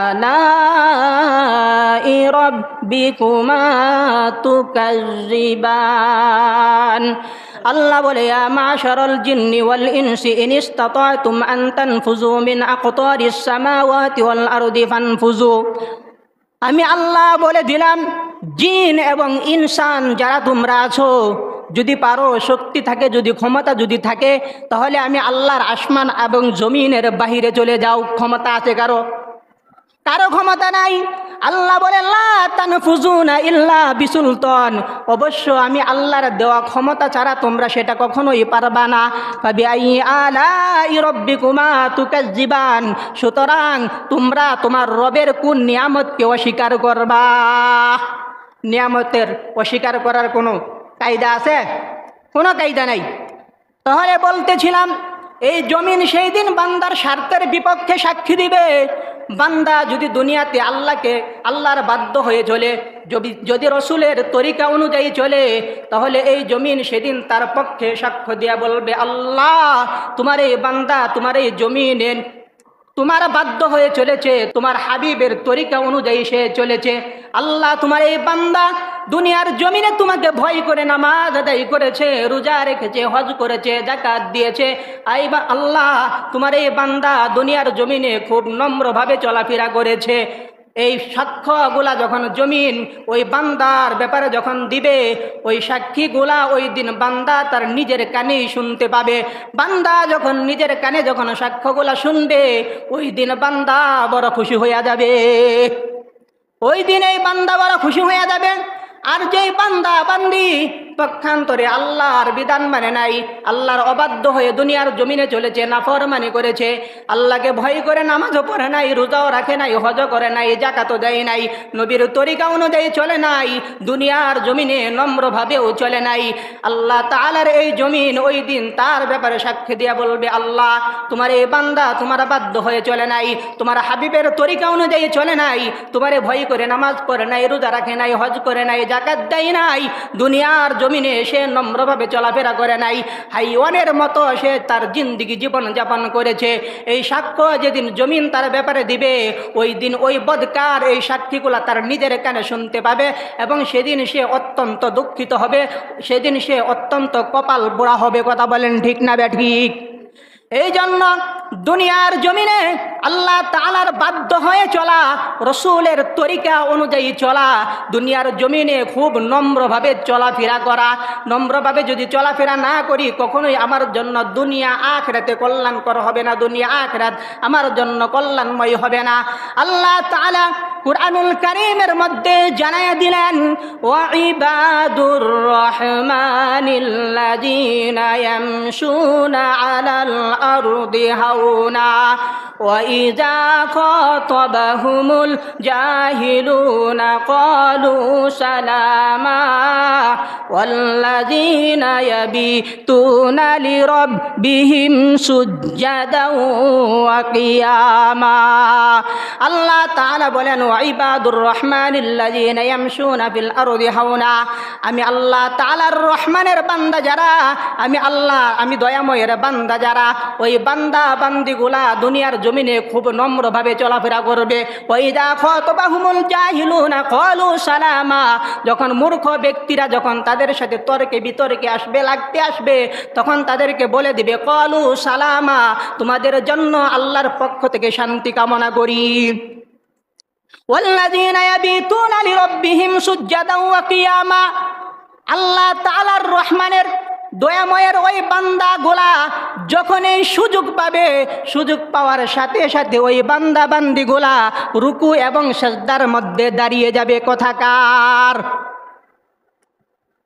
آلاء ربكما تكذبان। আল্লাহ বলে, ইয়া মা'শারাল জিন্নি ওয়াল ইনসি ইন ইসতাতা'তুম আন তানফুযু মিন আকতারিস সামাওয়াতি ওয়াল আরদি ফানফুযু। আমি আল্লাহ বলে দিলাম, জিন এবং ইনসান যারা তোমরা আছো, যদি পারো, শক্তি থাকে, যদি ক্ষমতা যদি থাকে, তাহলে আমি আল্লাহর আসমান এবং জমিনের বাহিরে চলে যাও। ক্ষমতা আছে কারো? কারো ক্ষমতা নাই। আল্লাহ বলে, লা তানফুজুনা ইল্লা বিসুলতান, অবশ্য আমি আল্লাহর দেওয়া ক্ষমতা ছাড়া তোমরা সেটা কখনোই পারবা না। ফাবিআইয়ি আলাই রাব্বিকুমা তুকাজ্জিবান, সুতরাং তোমরা তোমার রবের কোন নিয়ামতকে অস্বীকার করবা? নিয়ামতের অস্বীকার করার কোনো কায়দা আছে? কোনো কায়দা নাই। তাহলে বলতেছিলাম, এই জমিন সেই দিন বান্দার স্বার্থের বিপক্ষে সাক্ষী দিবে। বান্দা যদি দুনিয়াতে আল্লাহর বাধ্য হয়ে চলে, যদি রসুলের তরিকা অনুযায়ী চলে, তাহলে এই জমিন সেদিন তার পক্ষে সাক্ষ্য দিয়া বলবে, আল্লাহ তোমার এই বান্দা তোমার এই জমিনে তোমার বাধ্য হয়ে চলেছে, তোমার হাবিবের তরিকা অনুযায়ী সে চলেছে। আল্লাহ তোমার এই বান্দা দুনিয়ার জমিনে তোমাকে ভয় করে নামাজ আদায় করেছে, রোজা রেখেছে, হজ করেছে, যাকাত দিয়েছে। আইবা আল্লাহ তোমার এই বান্দা দুনিয়ার জমিনে খুব নম্রভাবে চলাফেরা করেছে, এই সাক্ষ্যগুলা যখন জমিন ওই বান্দার ব্যাপারে যখন দিবে, ওই সাক্ষীগুলা ওই দিন বান্দা তার নিজের কানেই শুনতে পাবে। বান্দা যখন নিজের কানে যখন সাক্ষ্যগুলা শুনবে, ওই দিন বান্দা বড় খুশি হইয়া যাবে। ওই দিন এই বান্দা বড় খুশি হইয়া যাবে। আর যেই বান্দা বান্দি পক্ষান্তরে আল্লাহর বিধান মানে নাই, আল্লাহর অবাধ্য হয়ে দুনিয়ার জমিনে চলেছে, নাফরমানি করেছে, আল্লাহকে ভয় করে নামাজও পড়ে নাই, রোজাও রাখে নাই, হজও করে নাই, জাকাতও দেয় নাই, নবীর তরিকা অনুযায়ী চলে নাই, দুনিয়ার জমিনে নম্রভাবেও চলে নাই, আল্লাহ তাআলার এই জমিন ওই দিন তার ব্যাপারে সাক্ষী দিয়া বলবে, আল্লাহ তোমার এই বান্দা তোমার বাধ্য হয়ে চলে নাই, তোমার হাবিবের তরিকা অনুযায়ী চলে নাই, তোমারে ভয় করে নামাজ পড়ে নাই, রোজা রাখে নাই, হজ করে নাই, জাকাত দেয় নাই, দুনিয়ার জমিনে সে নম্রভাবে চলাফেরা করে নাই, হাইওয়ানের মতো সে তার জিন্দিগি জীবন যাপন করেছে। এই সাক্ষ্য যেদিন জমিন তার ব্যাপারে দিবে, ওই দিন ওই বদকার এই সাক্ষীগুলা তার নিজের কানে শুনতে পাবে এবং সেদিন সে অত্যন্ত দুঃখিত হবে, সেদিন সে অত্যন্ত কপাল পোড়া হবে। কথা বলেন ঠিক না ঠিক? এই জন্য দুনিয়ার জমিনে আল্লাহ তাআলার বাধ্য হয়ে চলা, রসুলের তরিকা অনুযায়ী চলা, দুনিয়ার জমিনে খুব নম্রভাবে চলাফেরা করা। নম্রভাবে যদি চলাফেরা না করি, কখনোই আমার জন্য দুনিয়া আখিরাতে কল্যাণকর হবে না, দুনিয়া আখিরাত আমার জন্য কল্যাণময় হবে না। আল্লাহ তাআলা কুরআনুল কারীমের মধ্যে জানায়া দিলেন, ওয়া ইবাদুর রহমানিল্লাযীনা ইয়ামশুনা আলাল আরদি হাওনা ওয়া ইযা খাতাবাহুমুল জাহিলুনা ক্বালু সালামা ওয়াল্লাযীনা ইয়াবিতুনা লিরাব্বিহিম সুজদাও ওয়া কিয়ামা। আল্লাহ তাআলা বলেন, ওয়া ইবাদুর রহমানিল্লাযীনা ইয়ামশুনা ফিল আরদি হাওনা, আমি আল্লাহ তাআলার রহমানের বান্দা যারা, আমি আল্লাহ, আমি দয়াময়ের বান্দা যারা, ওই বান্দা বান্দিগুলা দুনিয়ার জমিনে খুব নম্রভাবে চলাফেরা করবে। ওয়া ইযা খাতাবাহুমুল জাহিলুনা ক্বালু সালামা, যখন মূর্খ ব্যক্তিরা যখন তাদের সাথে তর্কে বিতর্কে আসবে, লাগতে আসবে, তখন তাদেরকে বলে দিবে, ক্বালু সালামা, তোমাদের জন্য আল্লাহর পক্ষ থেকে শান্তি কামনা করি। ওয়াল্লাযীনা ইয়াবিতুনা লিরাব্বিহিম সুজদাও ওয়া কিয়ামা, আল্লাহ তাআলার রহমানের দয়াময়ের ওই বান্দাগুলা যখন এই সুযোগ পাবে, সুযোগ পাওয়ার সাথে সাথে ওই বান্দা বান্দিগুলা রুকু এবং সিজদার মধ্যে দাঁড়িয়ে যাবে। কথাকার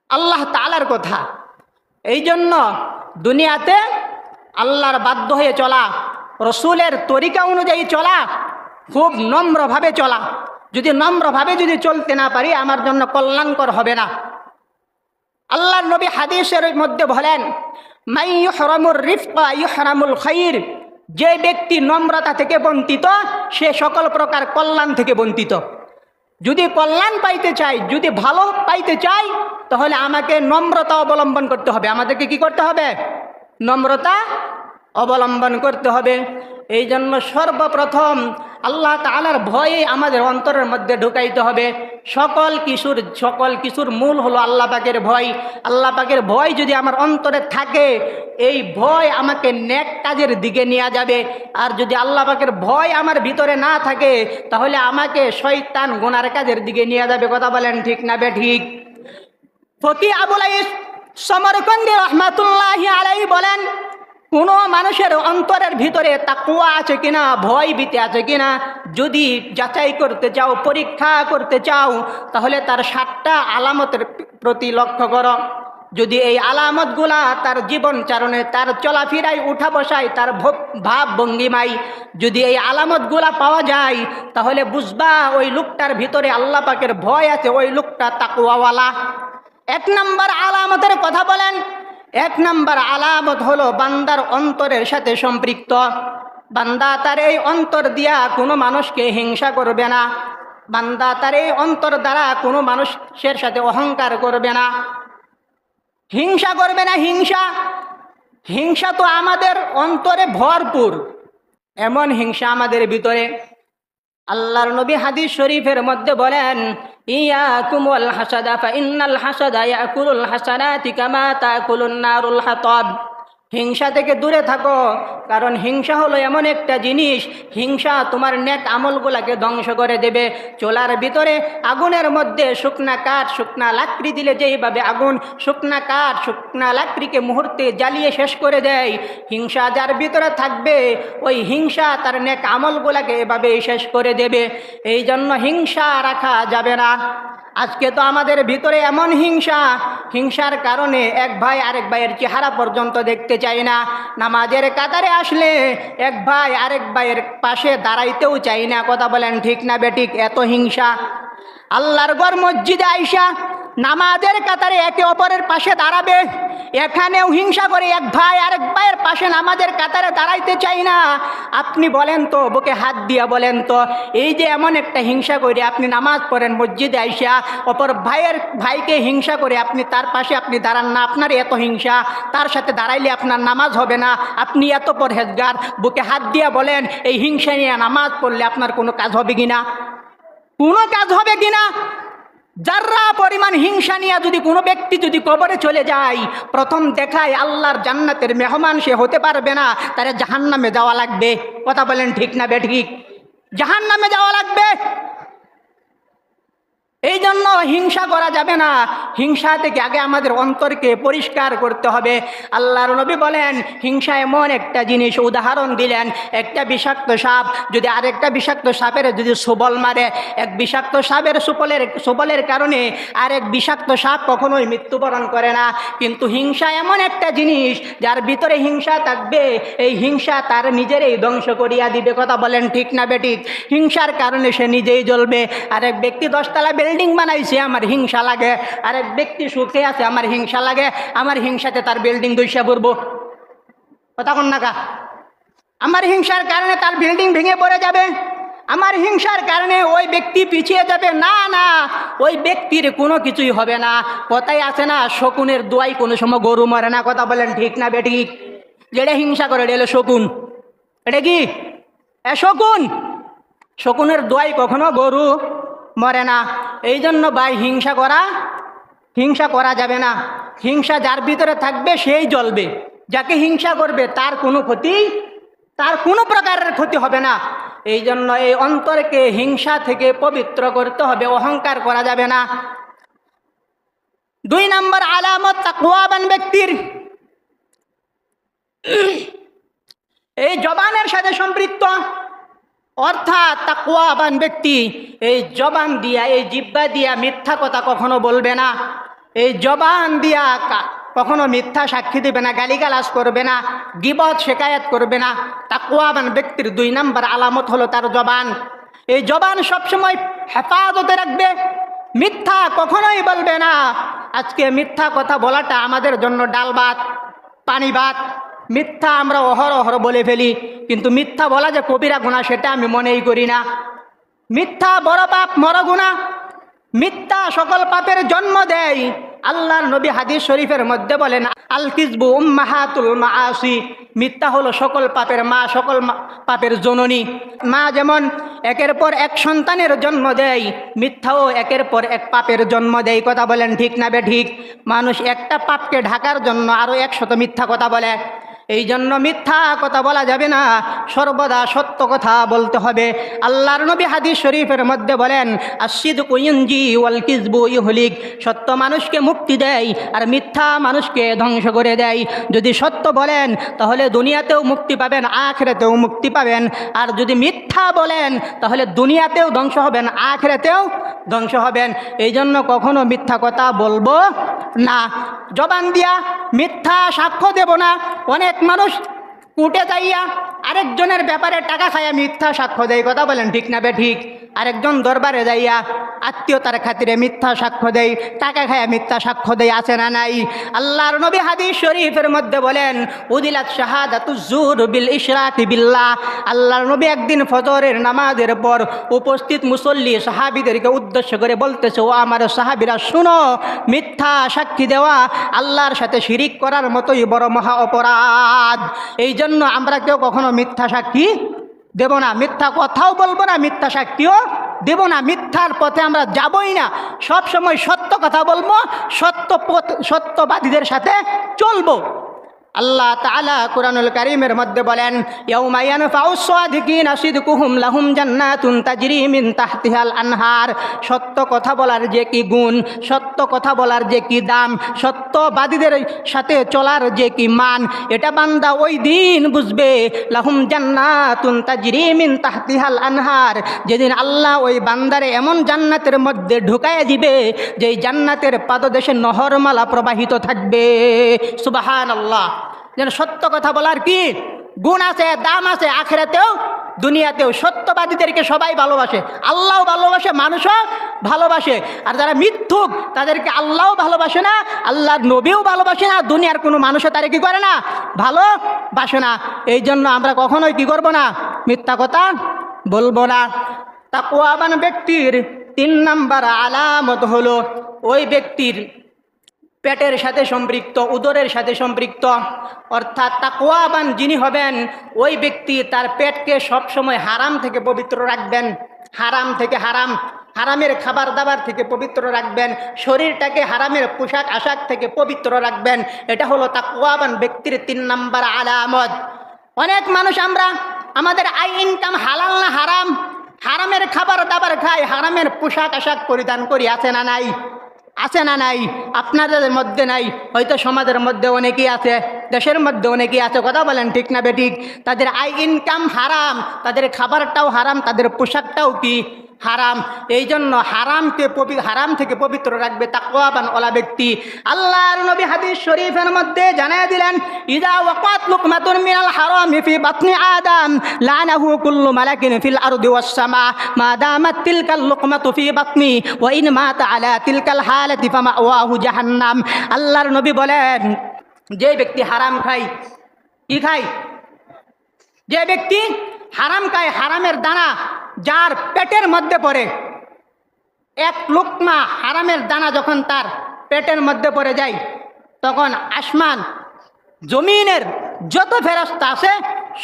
আল্লাহ তাআলার কথা। এই জন্য দুনিয়াতে আল্লাহর বাধ্য হয়ে চলা, রসুলের তরিকা অনুযায়ী চলা, খুব নম্রভাবে চলা। যদি নম্রভাবে যদি চলতে না পারি, আমার জন্য কল্যাণকর হবে না। আল্লাহর নবী হাদিসের মধ্যে বলেন, মান ইউহরামুর রিফকা ইউহরামুল খাইর, যে ব্যক্তি নম্রতা থেকে বঞ্চিত, সে সকল প্রকার কল্যাণ থেকে বঞ্চিত। যদি কল্যাণ পাইতে চাই, যদি ভালো পাইতে চাই, তাহলে আমাকে নম্রতা অবলম্বন করতে হবে। আমাদেরকে কি করতে হবে? নম্রতা অবলম্বন করতে হবে। এই জন্য সর্বপ্রথম আল্লাহ তাআলার ভয়ে আমাদের অন্তরের মধ্যে ঢুকাইতে হবে। সকল কিছুর মূল হলো আল্লাহ পাকের ভয়। আল্লাহ পাকের ভয় যদি আমার অন্তরে থাকে, এই ভয় আমাকে নেক কাজের দিকে নিয়ে যাবে। আর যদি আল্লাহ পাকের ভয় আমার ভিতরে না থাকে, তাহলে আমাকে শয়তান গুনার কাজের দিকে নিয়ে যাবে। কথা বলেন ঠিক না ঠিক? ফকি আবুল আইস সমরকন্দি রহমাতুল্লাহি আলাইহি বলেন, কোনো মানুষের অন্তরের ভিতরে তাকওয়া আছে কিনা, ভয় ভীতি আছে কিনা, যদি যাচাই করতে চাও, পরীক্ষা করতে চাও, তাহলে তার 7টা আলামতের প্রতি লক্ষ্য করো। যদি এই আলামতগুলা তার জীবনচারণে, তার চলাফেরায়, উঠা বসায়, তার ভাব ভঙ্গিমায় যদি এই আলামতগুলা পাওয়া যায়, তাহলে বুঝবা ওই লোকটার ভিতরে আল্লাহ পাকের ভয় আছে, ওই লোকটা তাকওয়াওয়ালা। 1 নম্বর আলামতের কথা বলেন। 1 নম্বর আলামত হলো বান্দার অন্তরের সাথে সম্পৃক্ত। বান্দা তার এই অন্তর দিয়া কোনো মানুষকে হিংসা করবে না। বান্দা তার এই অন্তর দ্বারা কোনো মানুষের সাথে অহংকার করবে না, হিংসা করবে না। হিংসা তো আমাদের অন্তরে ভরপুর, এমন হিংসা আমাদের ভিতরে। আল্লাহর নবী হাদিস শরীফের মধ্যে বলেন, ইয়াকুম ওয়াল হাসাদা ফা ইন্নাল হাসাদা ইয়াকুলুল হাসানাতি কামা তাকুলুন নারুল হাতাব। হিংসা থেকে দূরে থাকো, কারণ হিংসা হলো এমন একটা জিনিস, হিংসা তোমার নেক আমলগুলাকে ধ্বংস করে দেবে। চোলার ভিতরে আগুনের মধ্যে শুকনা কাঠ শুকনা লাকড়ি দিলে যেইভাবে আগুন শুকনা কাঠ শুকনা লাকড়িকে মুহূর্তে জ্বালিয়ে শেষ করে দেয়, হিংসা যার ভিতরে থাকবে ওই হিংসা তার নেক আমলগুলাকে এভাবেই শেষ করে দেবে। এই জন্য হিংসা রাখা যাবে না। আজকে তো আমাদের ভিতরে এমন হিংসার কারণে এক ভাই আরেক ভাইয়ের চেহারা পর্যন্ত দেখতে চায় না। নামাজের কাতারে আসলে এক ভাই আরেক ভাইয়ের পাশে দাঁড়াইতেও চায় না। কথা বলেন ঠিক না বেঠিক? এত হিংসা। আল্লাহর ঘর মসজিদে আইসা নামাজের কাতারে একে অপরের পাশে দাঁড়াবে, এখানেও হিংসা করে এক ভাই আরেক ভাইয়ের পাশে নামাজের কাতারে দাঁড়াইতে চাই না। আপনি বলেন তো, বুকে হাত দিয়া বলেন তো, এই যে এমন একটা হিংসা করে আপনি নামাজ পড়েন মসজিদে আইসা, অপর ভাইকে হিংসা করে আপনি তার পাশে আপনি দাঁড়ান না, আপনার এত হিংসা, তার সাথে দাঁড়াইলে আপনার নামাজ হবে না, আপনি এত পরহেজগার, বুকে হাত দিয়া বলেন এই হিংসা নিয়ে নামাজ পড়লে আপনার কোনো কাজ হবে কিনা? কোনো কাজ হবে কিনা? যারা পরিমাণ হিংসা নিয়ে যদি কোনো ব্যক্তি যদি কবরে চলে যায়, প্রথম দেখায় আল্লাহর জান্নাতের মেহমান সে হতে পারবে না, তারা জাহান্নামে যাওয়া লাগবে। কথা বলেন ঠিক না বেঠিক? জাহান্নামে যাওয়া লাগবে। এই জন্য হিংসা করা যাবে না। হিংসা থেকে আগে আমাদের অন্তরকে পরিষ্কার করতে হবে। আল্লাহর নবী বলেন হিংসা এমন একটা জিনিস, উদাহরণ দিলেন একটা বিষাক্ত সাপ যদি আরেকটা বিষাক্ত সাপের যদি সবল মারে, এক বিষাক্ত সাপের সবলের কারণে আরেক বিষাক্ত সাপ কখনোই মৃত্যুবরণ করে না। কিন্তু হিংসা এমন একটা জিনিস, যার ভিতরে হিংসা থাকবে এই হিংসা তার নিজেরই ধ্বংস করিয়া দিবে। কথা বলেন ঠিক না বেঠিক? হিংসার কারণে সে নিজেই জ্বলবে। আরেক ব্যক্তি 10 তলা বিল্ডিং বানাইছে, আমার হিংসা লাগে। আরেক ব্যক্তি সুখে আছে, আমার হিংসা লাগে। আমার হিংসাতে তার বিল্ডিং দুইশা পড়বো। কথা কন না কা? আমার হিংসার কারণে তার বিল্ডিং ভেঙে পড়ে যাবে, আমার হিংসার কারণে ওই ব্যক্তি পিছিয়ে যাবে। না না, ওই ব্যক্তির কোনো কিছুই হবে না। কথাই আছে না, শকুনের দোয়াই কোনো সময় গরু মরে না। কথা বলেন ঠিক না বেঠিক? যেটা হিংসা করে এটা হলো শকুন। এটা কি? শকুন। শকুনের দোয়াই কখনো গরু মরে না। এই জন্য ভাই হিংসা করা যাবে না। হিংসা যার ভিতরে থাকবে সেই জ্বলবে। যাকে হিংসা করবে তার কোনো প্রকারের ক্ষতি হবে না। এই জন্য এই অন্তরকে হিংসা থেকে পবিত্র করতে হবে, অহংকার করা যাবে না। 2 নম্বর আলামত তাকওয়াবান ব্যক্তির এই জবানের সাথে সম্পৃক্ত। অর্থাৎ তাকওয়াবান ব্যক্তি এই জবান দিয়া, এই জিহ্বা দিয়া মিথ্যা কথা কখনো বলবে না। এই জবান দিয়া কখনো মিথ্যা সাক্ষী দেবে না, গালিগালাজ করবে না, গীবত শিকায়াত করবে না। তাকওয়াবান ব্যক্তির 2 নম্বর আলামত হলো তার জবান। এই জবান সবসময় হেফাজতে রাখবে, মিথ্যা কখনোই বলবে না। আজকে মিথ্যা কথা বলাটা আমাদের জন্য ডাল ভাত, পানি ভাত। মিথ্যা আমরা অহরহ বলে ফেলি, কিন্তু মিথ্যা বলা যে কবিরা গুনাহ সেটা আমি মনেই করি না। মিথ্যা বড় পাপ, বড় গুনাহ। মিথ্যা সকল পাপের জন্ম দেয়। আল্লাহর নবী হাদিস শরীফের মধ্যে বলেন আল কিযবু উম্মাহাতুল মাআসি, মিথ্যা হলো সকল পাপের মা, সকল পাপের জননী। মা যেমন একের পর এক সন্তানের জন্ম দেয়, মিথ্যাও একের পর এক পাপের জন্ম দেয়। কথা বলেন ঠিক না বেঠিক? মানুষ একটা পাপকে ঢাকার জন্য আরো 100 মিথ্যা কথা বলে। এই জন্য মিথ্যা কথা বলা যাবে না, সর্বদা সত্য কথা বলতে হবে। আল্লাহর নবী হাদিস শরীফের মধ্যে বলেন আস-সিদকু ইউনজি ওয়াল কিযবু ইহলিক, সত্য মানুষকে মুক্তি দেয় আর মিথ্যা মানুষকে ধ্বংস করে দেয়। যদি সত্য বলেন তাহলে দুনিয়াতেও মুক্তি পাবেন, আখিরাতেও মুক্তি পাবেন। আর যদি মিথ্যা বলেন তাহলে দুনিয়াতেও ধ্বংস হবেন, আখিরাতেও ধ্বংস হবেন। এই জন্য কখনো মিথ্যা কথা বলবো না। জবান দিয়া মিথ্যা সাক্ষ্য দেব না। অনেক মানুষ কোর্টে যাইয়া আরেকজনের ব্যাপারে টাকা খাইয়া মিথ্যা সাক্ষ্য দেয়। কথা বলেন ঠিক না বেঠিক? আরেকজন দরবারে যাইয়া আত্মীয়তার খাতিরে মিথ্যা সাক্ষ্য দেয়, টাকা খাইয়া মিথ্যা সাক্ষ্য দেয়। আছে না নাই? আল্লাহর নবী হাদিস শরীফের মধ্যে বলেন উদিলাত শাহাদাতুজ জুর বিল ইশরাকি বিল্লাহ। আল্লাহর নবী একদিন ফজরের নামাজের পর উপস্থিত মুসল্লি সাহাবীদেরকে উদ্দেশ্য করে বলতেছে, ও আমার সাহাবীরা শুনো, মিথ্যা সাক্ষী দেওয়া আল্লাহর সাথে শিরিক করার মতোই বড় মহা অপরাধ। এই জন্য আমরা কেউ কখনো মিথ্যা সাক্ষী দেব না, মিথ্যা কথাও বলবো না, মিথ্যা সাক্ষীও দেব না। মিথ্যার পথে আমরা যাবই না। সব সময় সত্য কথা বলবো, সত্যবাদীদের সাথে চলবো। আল্লাহ তাআলা কুরআনুল কারীমের মধ্যে বলেন, ইয়াউমা ইয়ানফাউস সাদিকিনা সিদকুহুম লাহুম জান্নাতুন তাজরি মিন তাহতিহাল আনহার। সত্য কথা বলার যে কি গুণ, সত্য কথা বলার যে কি দাম, সত্যবাদীদের সাথে চলার যে কি মান, এটা বান্দা ওই দিন বুঝবে। লাহুম জান্নাতুন তাজরি মিন তাহতিহাল আনহার, যেদিন আল্লাহ ওই বান্দারে এমন জান্নাতের মধ্যে ঢুকাইয়া দিবে যেই জান্নাতের পাদদেশে নহরমালা প্রবাহিত থাকবে। সুবহানাল্লাহ। যেন সত্য কথা বলার কি গুণ আছে, দাম আছে, আখিরাতেও দুনিয়াতেও। সত্যবাদীদেরকে সবাই ভালোবাসে, আল্লাহও ভালোবাসে, মানুষও ভালোবাসে। আর যারা মিথ্যুক তাদেরকে আল্লাহও ভালোবাসে না, আল্লাহর নবীও ভালোবাসে না, দুনিয়ার কোনো মানুষও তারা কি করে না, ভালোবাসে না। এই জন্য আমরা কখনোই কি করব না, মিথ্যা কথা বলবো না। তাকওয়াবান ব্যক্তির 3 নাম্বার আলামত হলো ওই ব্যক্তির পেটের সাথে সম্পৃক্ত, উদরের সাথে সম্পৃক্ত। অর্থাৎ তাকওয়াবান যিনি হবেন ওই ব্যক্তি তার পেটকে সবসময় হারাম থেকে পবিত্র রাখবেন, হারাম থেকে হারামের খাবার দাবার থেকে পবিত্র রাখবেন, শরীরটাকে হারামের পোশাক আশাক থেকে পবিত্র রাখবেন। এটা হলো তাকওয়াবান ব্যক্তির 3 নাম্বার আলামত। অনেক মানুষ আমরা আমাদের আয় ইনকাম হালাল না হারাম, হারামের খাবার দাবার খাই, হারামের পোশাক আশাক পরিধান করি, আছে না নাই? আছে না নাই? আপনাদের মধ্যে নাই, হয়তো সমাজের মধ্যে অনেকেই আছে, দেশের মধ্যে অনেকেই আছে। কথা বলেন ঠিক না বেঠিক? তাদের আয় ইনকাম হারাম, তাদের খাবারটাও হারাম, তাদের পোশাকটাও কি হারাম। এই জন্য হারাম থেকে পবিত্র রাখবে তাকওয়াবান ওলা ব্যক্তি। আল্লাহর নবী হাদিস শরীফের মধ্যে জানায় দিলেন, ইযা ওয়াকাত লুকমাতুন মিনাল হারামি ফি বাতনি আদম লানাহু কুল্লু মালাকিন ফিল আরদি ওয়াস সামা মা দামাত তিলকাল লুকমাতু ফি বাতনি ওয়া ইন মাতা আলা তিলকাল হালাতি ফামাওয়াহু জাহান্নাম। আল্লাহর নবী বলেন, যে ব্যক্তি হারাম খায়, কি খায়? যে ব্যক্তি হারাম খায়, হারামের দানা যার পেটের মধ্যে পড়ে, 1 লুকমা হারামের দানা যখন তার পেটের মধ্যে পড়ে যায়, তখন আসমান জমিনের যত ফেরেশতা আছে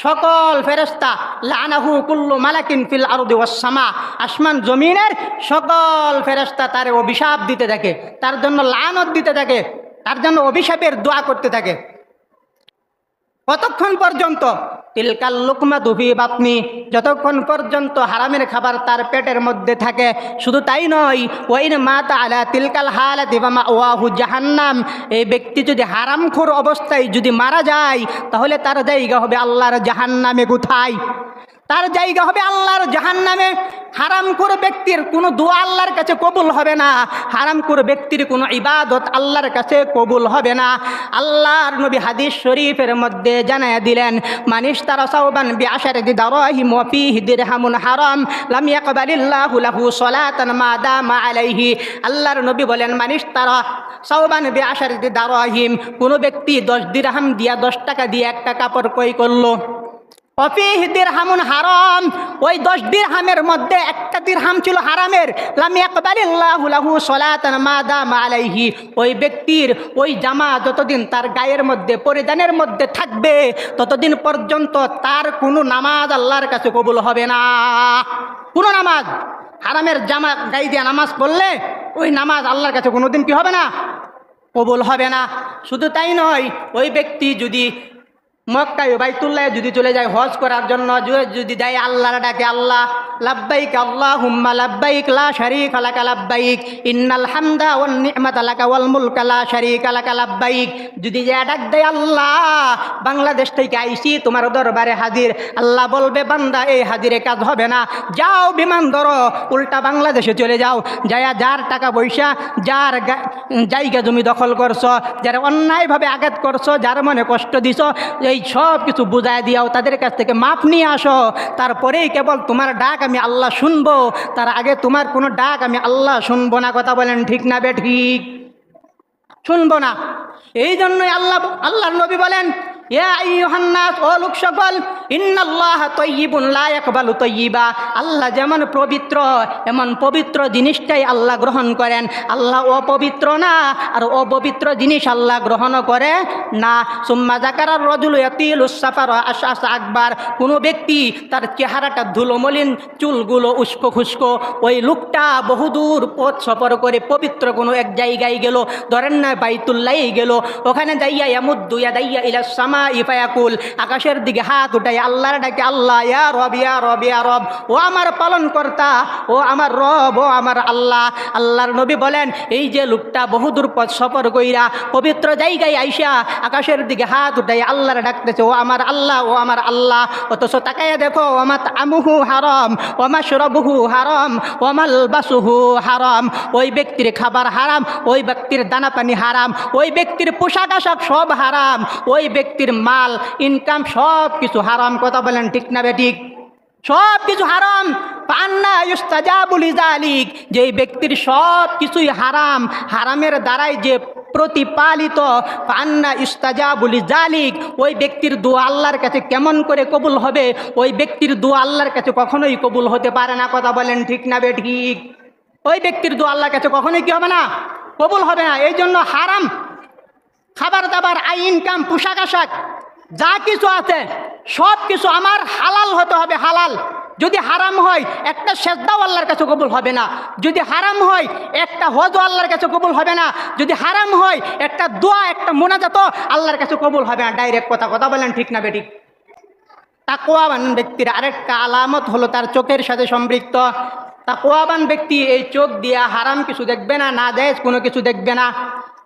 সকল ফেরেশতা লানাহু কুল্লু মালাকিন ফিল আরদি ওয়াস সামা, আসমান জমিনের সকল ফেরেশতা তার অভিশাপ দিতে থাকে, তার জন্য লানত দিতে থাকে, তার জন্য অভিশাপের দোয়া করতে থাকে। কতক্ষণ পর্যন্ত? তিলকাল লুকমাতু ফি বাতনি, যতক্ষণ পর্যন্ত হারামের খাবার তার পেটের মধ্যে থাকে। শুধু তাই নয়, ওয়াইন মাতা আলা তিলকাল হালাতি ফামাওয়াহু জাহান্নাম, এই ব্যক্তি যদি হারামখোর অবস্থায় যদি মারা যায় তাহলে তার জায়গা হবে আল্লাহর জাহান্নামে। কোথায়? তার জায়গা হবে আল্লাহর জাহান্নামে। হারামখোর ব্যক্তির কোনো দোয়া আল্লাহর কাছে কবুল হবে না, হারামখোর ব্যক্তির কোনো ইবাদত আল্লাহর কাছে কবুল হবে না। আল্লাহর নবী হাদিস শরীফের মধ্যে জানায়া দিলেন, মানিশ তারা সাওবান বিআশারাতি দারাহিম ওয়া ফীহি দিরহামুন হারাম লাম ইয়াকবালিল্লাহু লাহু সালাতান মা দামা আলাইহি। আল্লাহর নবী বলেন, মানিশ তারা সাওবান বিআশারাতি দারাহিম, কোনো ব্যক্তি 10 দিরহাম দিয়া, 10 টাকা দিয়ে একটা কাপড় ক্রয় করলো, অফিহ দিরহামুন হারাম, ওই 10 দিরহামের মধ্যে একটা দিরহাম ছিল হারামের, লাম ইয়াকবালিল্লাহু লাহু সালাতান মা দামা আলাইহি, ওই ব্যক্তির ওই জামা যতদিন তার গায়ের মধ্যে পরিধানের মধ্যে থাকবে ততদিন পর্যন্ত তার কোনো নামাজ আল্লাহর কাছে কবুল হবে না। কোনো নামাজ, হারামের জামা গায়ে দিয়ে নামাজ পড়লে ওই নামাজ আল্লাহর কাছে কোনোদিন কি হবে না, কবুল হবে না। শুধু তাই নয়, ওই ব্যক্তি যদি মক্কায় বাইতুল্লাহ যদি চলে যায় হজ করার জন্য, যদি যায় আল্লাহর ডাকে, আল্লাহ লাব্বাইক আল্লাহুম্মা লাব্বাইক লা শারীকা লাকা লাব্বাইক ইন্নাল হামদা ওয়ান নি'মাতা লাকা ওয়াল মুলকা লা শারীকা লাকা লাব্বাইক, যদি যে ডাক দেয় আল্লাহ বাংলাদেশ থেকে আইছি তোমার দরবারে হাজির, আল্লাহ বলবে বান্দা এই হাজিরে কাজ হবে না, যাও বিমান ধরো উল্টা বাংলাদেশে চলে যাও, যায়া যার টাকা পয়সা, যার জায়গা জমি দখল করছো, যারা অন্যায়ভাবে আঘাত করছো, যার মনে কষ্ট দিছো, এই সব কিছু বুঝায় দিয়াও তাদের কাছ থেকে মাপ নিয়ে আসো, তারপরেই কেবল তোমার ডাক আমি আল্লাহ শুনবো, তার আগে তোমার কোনো ডাক আমি আল্লাহ শুনবো না। কথা বলেন ঠিক না বে ঠিক? শুনবো না। এই জন্যই আল্লাহর নবী বলেন, ইয়া আইয়ুহান নাস, ও লোক সকল, ইন্নাল্লাহা তাইয়্যিবুন লা ইয়াকবালু তাইয়্যিবা, আল্লাহ যেমন পবিত্র এমন পবিত্র জিনিসটাই আল্লাহ গ্রহণ করেন। আল্লাহ অপবিত্র না, আর অপবিত্র জিনিস আল্লাহ গ্রহণ করে না। সুম্মা যাকারার রাজুলু ইয়াতিলুস সাফার আশআস আকবার, কোনো ব্যক্তি তার চেহারাটা ধুলোমলিন, চুলগুলো উস্কো খুস্কো, ওই লোকটা বহুদূর পথ সফর করে পবিত্র কোনো এক জায়গায় গেল, ধরেন না বাইতুল্লাহ গেল, ওখানে যাইয়া ইয়ামুদ্দু ইয়াদাইয়া ইলাস সামাই ফায়াকুল, আকাশের দিকে হাত উঠাই আল্লাহর ডাকে, আল্লাহ ইয়া রব ইয়া রব ইয়া রব, ও আমার পালনকর্তা, ও আমার রব, ও আমার আল্লাহ। আল্লাহর নবী বলেন, এই যে লোকটা বহুদূর পথ সফর কইরা পবিত্র জায়গায় আইসা আকাশের দিকে হাত উঠাই আল্লাহর ডাকতেছে, ও আমার আল্লাহ, ও আমার আল্লাহ, অথচ তাকাইয়া দেখো, ওমা তা'আমুহু হারাম ওমা শরাবুহু হারাম ওমা মালবাসুহু হারাম, ওই ব্যক্তির খাবার হারাম, ওই ব্যক্তির দানা পানি হারাম, ওই ব্যক্তির পোশাক আশাক সব হারাম, ওই ব্যক্তির মাল ইনকাম সব কিছু হারাম। কথা বলেন ঠিক না বেঠিক? সব কিছু হারাম। ফান্না ইউস্তাজাবু লিযালিক, যে ব্যক্তির সব কিছুই হারাম, হারামের দ্বারাই যে প্রতিপালিত, ফান্না ইউস্তাজাবু লিযালিক, ওই ব্যক্তির দোয়া আল্লাহর কাছে কেমন করে কবুল হবে? ওই ব্যক্তির দোয়া আল্লাহর কাছে কখনোই কবুল হতে পারে না। কথা বলেন ঠিক না বেঠিক? ওই ব্যক্তির দোয়া আল্লাহর কাছে কখনোই কি হবে না? কবুল হবে না। এই জন্য হারাম খাবার দাবার, আই ইনকাম, পোশাক আশাক যা কিছু আছে সব কিছু আমার হালাল হতে হবে, হালাল। যদি হারাম হয় একটা সেজদাও আল্লাহর কাছে কবুল হবে না, যদি হারাম হয় একটা হজও আল্লাহর কাছে কবুল হবে না, যদি হারাম হয় একটা দোয়া, একটা মোনাজাত আল্লাহর কাছে কবুল হবে না। ডাইরেক্ট কথা। কথা বলেন ঠিক না বেঠিক? তাকওয়াবান ব্যক্তির আরেকটা আলামত হলো তার চোখের সাথে সম্পৃক্ত। তাকওয়াবান ব্যক্তি এই চোখ দিয়া হারাম কিছু দেখবে না, না জায়েজ কোনো কিছু দেখবে না,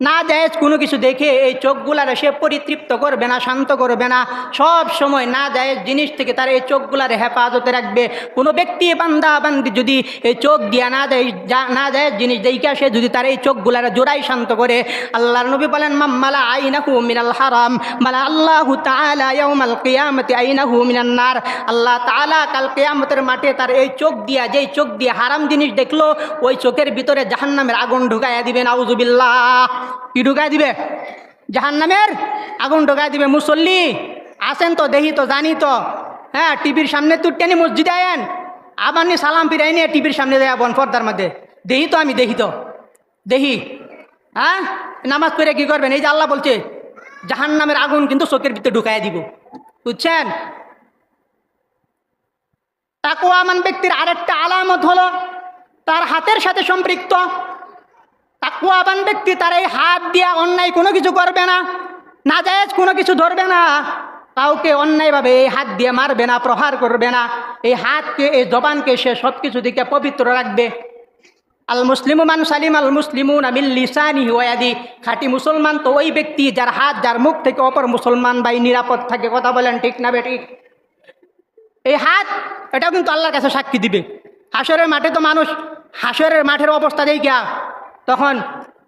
না জায়েজ কোনো কিছু দেখে এই চোখগুলারে সে পরিতৃপ্ত করবে না, শান্ত করবে না। সব সময় না জায়েজ জিনিস থেকে তার এই চোখগুলারে হেফাজতে রাখবে। কোনো ব্যক্তি বান্দা বান্দি যদি এই চোখ দিয়া না জায়েজ জিনিস দেখে সে যদি তার এই চোখগুলারে জোড়াই শান্ত করে, আল্লাহর নবী বলেন, মাম্মালা আইনাহু মিনাল হারাম মালা আল্লাহু তাআলা ইয়াউমাল কিয়ামতি আইনাহু মিনান নার, আল্লাহ তাআলা কাল কিয়ামতের মাঠে তার এই চোখ দিয়া, যেই চোখ দিয়ে হারাম জিনিস দেখলো, ওই চোখের ভিতরে জাহান্নামের আগুন ঢুকাইয়া দিবেন। আউযুবিল্লাহ। কি ঢুকাই দিবে? জাহান্নামের আগুন ঢুকাই দিবে। মুসল্লি আসেন তো, দেখি তো, জানি তো, হ্যাঁ, টিভির সামনে তো টেনে মসজিদে আয়েন, আবার নি সালাম ফিরাই নিয়ে টিভির সামনে যায় বন পর্দার মধ্যে, দেখি তো, আমি দেখি তো, দেখি, হ্যাঁ, নামাজ পড়ে কি করবেন? এই যে আল্লাহ বলছে জাহান্নামের আগুন কিন্তু চোখের ভিতরে ঢুকাই দিব, বুঝছেন? তাকওয়ামান ব্যক্তির আরেকটা আলামত হলো তার হাতের সাথে সম্পৃক্ত। তাকওয়াবান ব্যক্তি তার এই হাত দিয়া অন্যায় কোনো কিছু করবে না, নাজায়েজ কোনো কিছু ধরবে না, কাউকে অন্যায়ভাবে এই হাত দিয়ে মারবে না, প্রহার করবে না। এই হাতকে, এই জবানকে সে সব কিছু দিকে পবিত্র রাখবে। আল মুসলিমু মান সালিম আল মুসলিমুনা মিন লিসানিহি ওয়া ইয়াদিহি, খাঁটি মুসলমান তো ওই ব্যক্তি যার হাত, যার মুখ থেকে অপর মুসলমান ভাই নিরাপদ থাকে। কথা বলেন ঠিক না বেঠিক? এই হাত, এটাও কিন্তু আল্লাহর কাছে সাক্ষী দিবে। হাসরের মাঠে তো মানুষ হাসরের মাঠের অবস্থা দেখিয়া তখন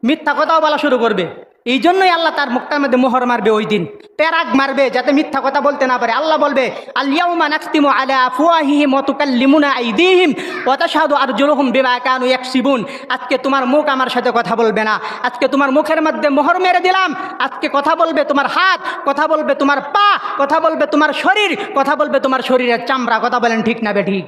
মিথ্যা কথাও বলা শুরু করবে। এই জন্যই আল্লাহ তার মুখটার মধ্যে মোহর মারবে, ওই দিন প্যারাগ মারবে, যাতে মিথ্যা কথা বলতে না পারে। আল্লাহ বলবে, আল ইয়াউমা নাখতিমু আলা আফওয়াহিহিম ওয়া তুকাল্লিমুনা আইদিহিম ওয়া তাশহাদু আরজুলুহুম বিমা কানু ইয়াকসিবুন। আজকে তোমার মুখ আমার সাথে কথা বলবে না, আজকে তোমার মুখের মধ্যে মোহর মেরে দিলাম। আজকে কথা বলবে তোমার হাত, কথা বলবে তোমার পা, কথা বলবে তোমার শরীর, কথা বলবে তোমার শরীরের চামড়া। কথা বলেন ঠিক না বেঠিক?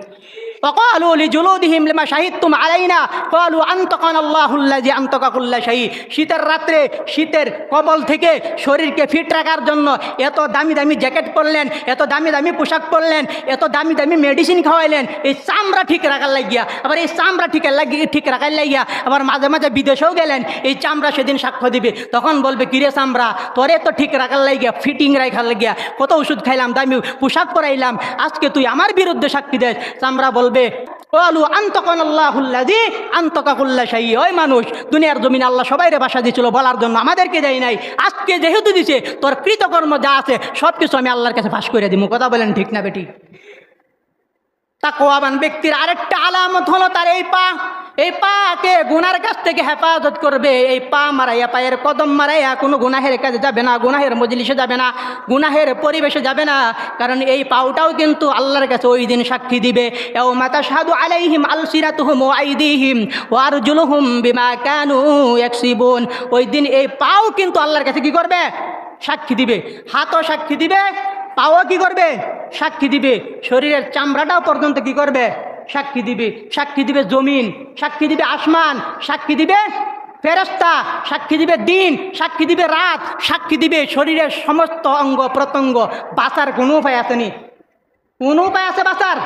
وقالوا لجلودهم لما شهدتم علينا قالوا أنطقنا الله الذي أنطق كل شيء। শীতের রাত্রে শীতের কবল থেকে শরীরকে ফিট রাখার জন্য এত দামি দামি জ্যাকেট পরলেন, এত দামি দামি পোশাক পরলেন, এত দামি দামি মেডিসিন খাওয়াইলেন এই চামড়া ঠিক রাখার লাগিয়া। আবার এই চামড়া ঠিক রাখার লাগিয়া আবার মাঝে মাঝে বিদেশেও গেলেন, এই চামড়া সেদিন সাক্ষ্য দিবে। তখন বলবে, কিরে চামড়া, তোরে তো ঠিক রাখার লাগিয়া, ফিটিং রাখার লাগিয়া কত ওষুধ খাইলাম, দামি পোশাক পরাইলাম, আজকে তুই আমার বিরুদ্ধে সাক্ষী দেস। চামড়া বলবে, ওয়ালু আনতাকানাল্লাহুল্লাযী আনতাকা কুল্লা শাই। ওই মানুষ, দুনিয়ার জমিনে আল্লাহ সবাইরে ভাষা দিয়েছিল বলার জন্য, আমাদেরকে দেয় নাই। আজকে যেহেতু দিছে, তোর কৃতকর্ম যা আছে সব কিছু আমি আল্লাহর কাছে ফাঁস করে দিব। কথা বলেন ঠিক না বেটি? তাকওয়াবান ব্যক্তির আরেকটা আলামত হলো তার এই পা। এই পাকে গুনার কাছ থেকে হেফাজত করবে। এই পা মারাইয়া, পায়ের কদম মারাইয়া কোনো গুনাহের কাজে যাবে না, গুনাহের মজলিসে যাবে না, গুনাহের পরিবেশে যাবে না। কারণ এই পাওটাও কিন্তু আল্লাহর কাছে ওই দিন সাক্ষী দিবে। ইয়াউমা তাশহাদু আলাইহিম আলসিনাতুহুম ওয়া আইদিহিম ওয়া আরজুলুহুম বিমা কানু ইয়াকসিবুন। ওই দিন এই পাও কিন্তু আল্লাহর কাছে কি করবে? সাক্ষী দিবে, হাতও সাক্ষী দিবে, পাও কি করবে, সাক্ষী দিবে, শরীরের চামড়াটাও পর্যন্ত কি করবে, সাক্ষী দিবে। সাক্ষী দিবে জমিন, সাক্ষী দিবে আসমান, সাক্ষী দিবে ফেরেশতা, সাক্ষী দিবে দিন, সাক্ষী দিবে রাত, সাক্ষী দিবে শরীরের সমস্ত অঙ্গ প্রত্যঙ্গ। বাঁচার কোনো উপায় আসেনি, কোনো উপায় আছে বাঁচার?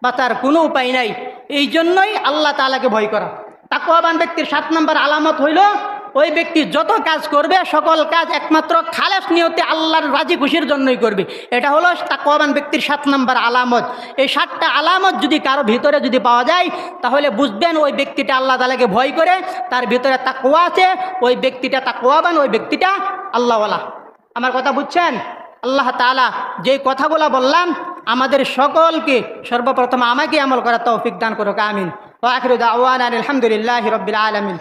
বাঁচার কোনো উপায় নাই। এই জন্যই আল্লাহ তাআলাকে ভয় করা। তাকওয়াবান ব্যক্তির 7 নম্বর আলামত হইল, ওই ব্যক্তি যত কাজ করবে সকল কাজ একমাত্র খালেস নিয়তে আল্লাহর রাজি খুশির জন্যই করবে। এটা হলো তাকওয়াবান ব্যক্তির 7 নম্বর আলামত। এই 7টা আলামত যদি কারো ভিতরে যদি পাওয়া যায়, তাহলে বুঝবেন ওই ব্যক্তিটা আল্লাহ তাআলাকে ভয় করে, তার ভিতরে তাকওয়া আছে, ওই ব্যক্তিটা তাকওয়াবান, ওই ব্যক্তিটা আল্লাহওয়ালা। আমার কথা বুঝছেন? আল্লাহ তাআলা যে কথাগুলো বললাম আমাদের সকলকে সর্বপ্রথম আমাকে আমল করার তৌফিক দান করুক, আমিন। ওয়া আখিরু দাওয়ানা আলহামদুলিল্লাহি রাব্বিল আলামিন।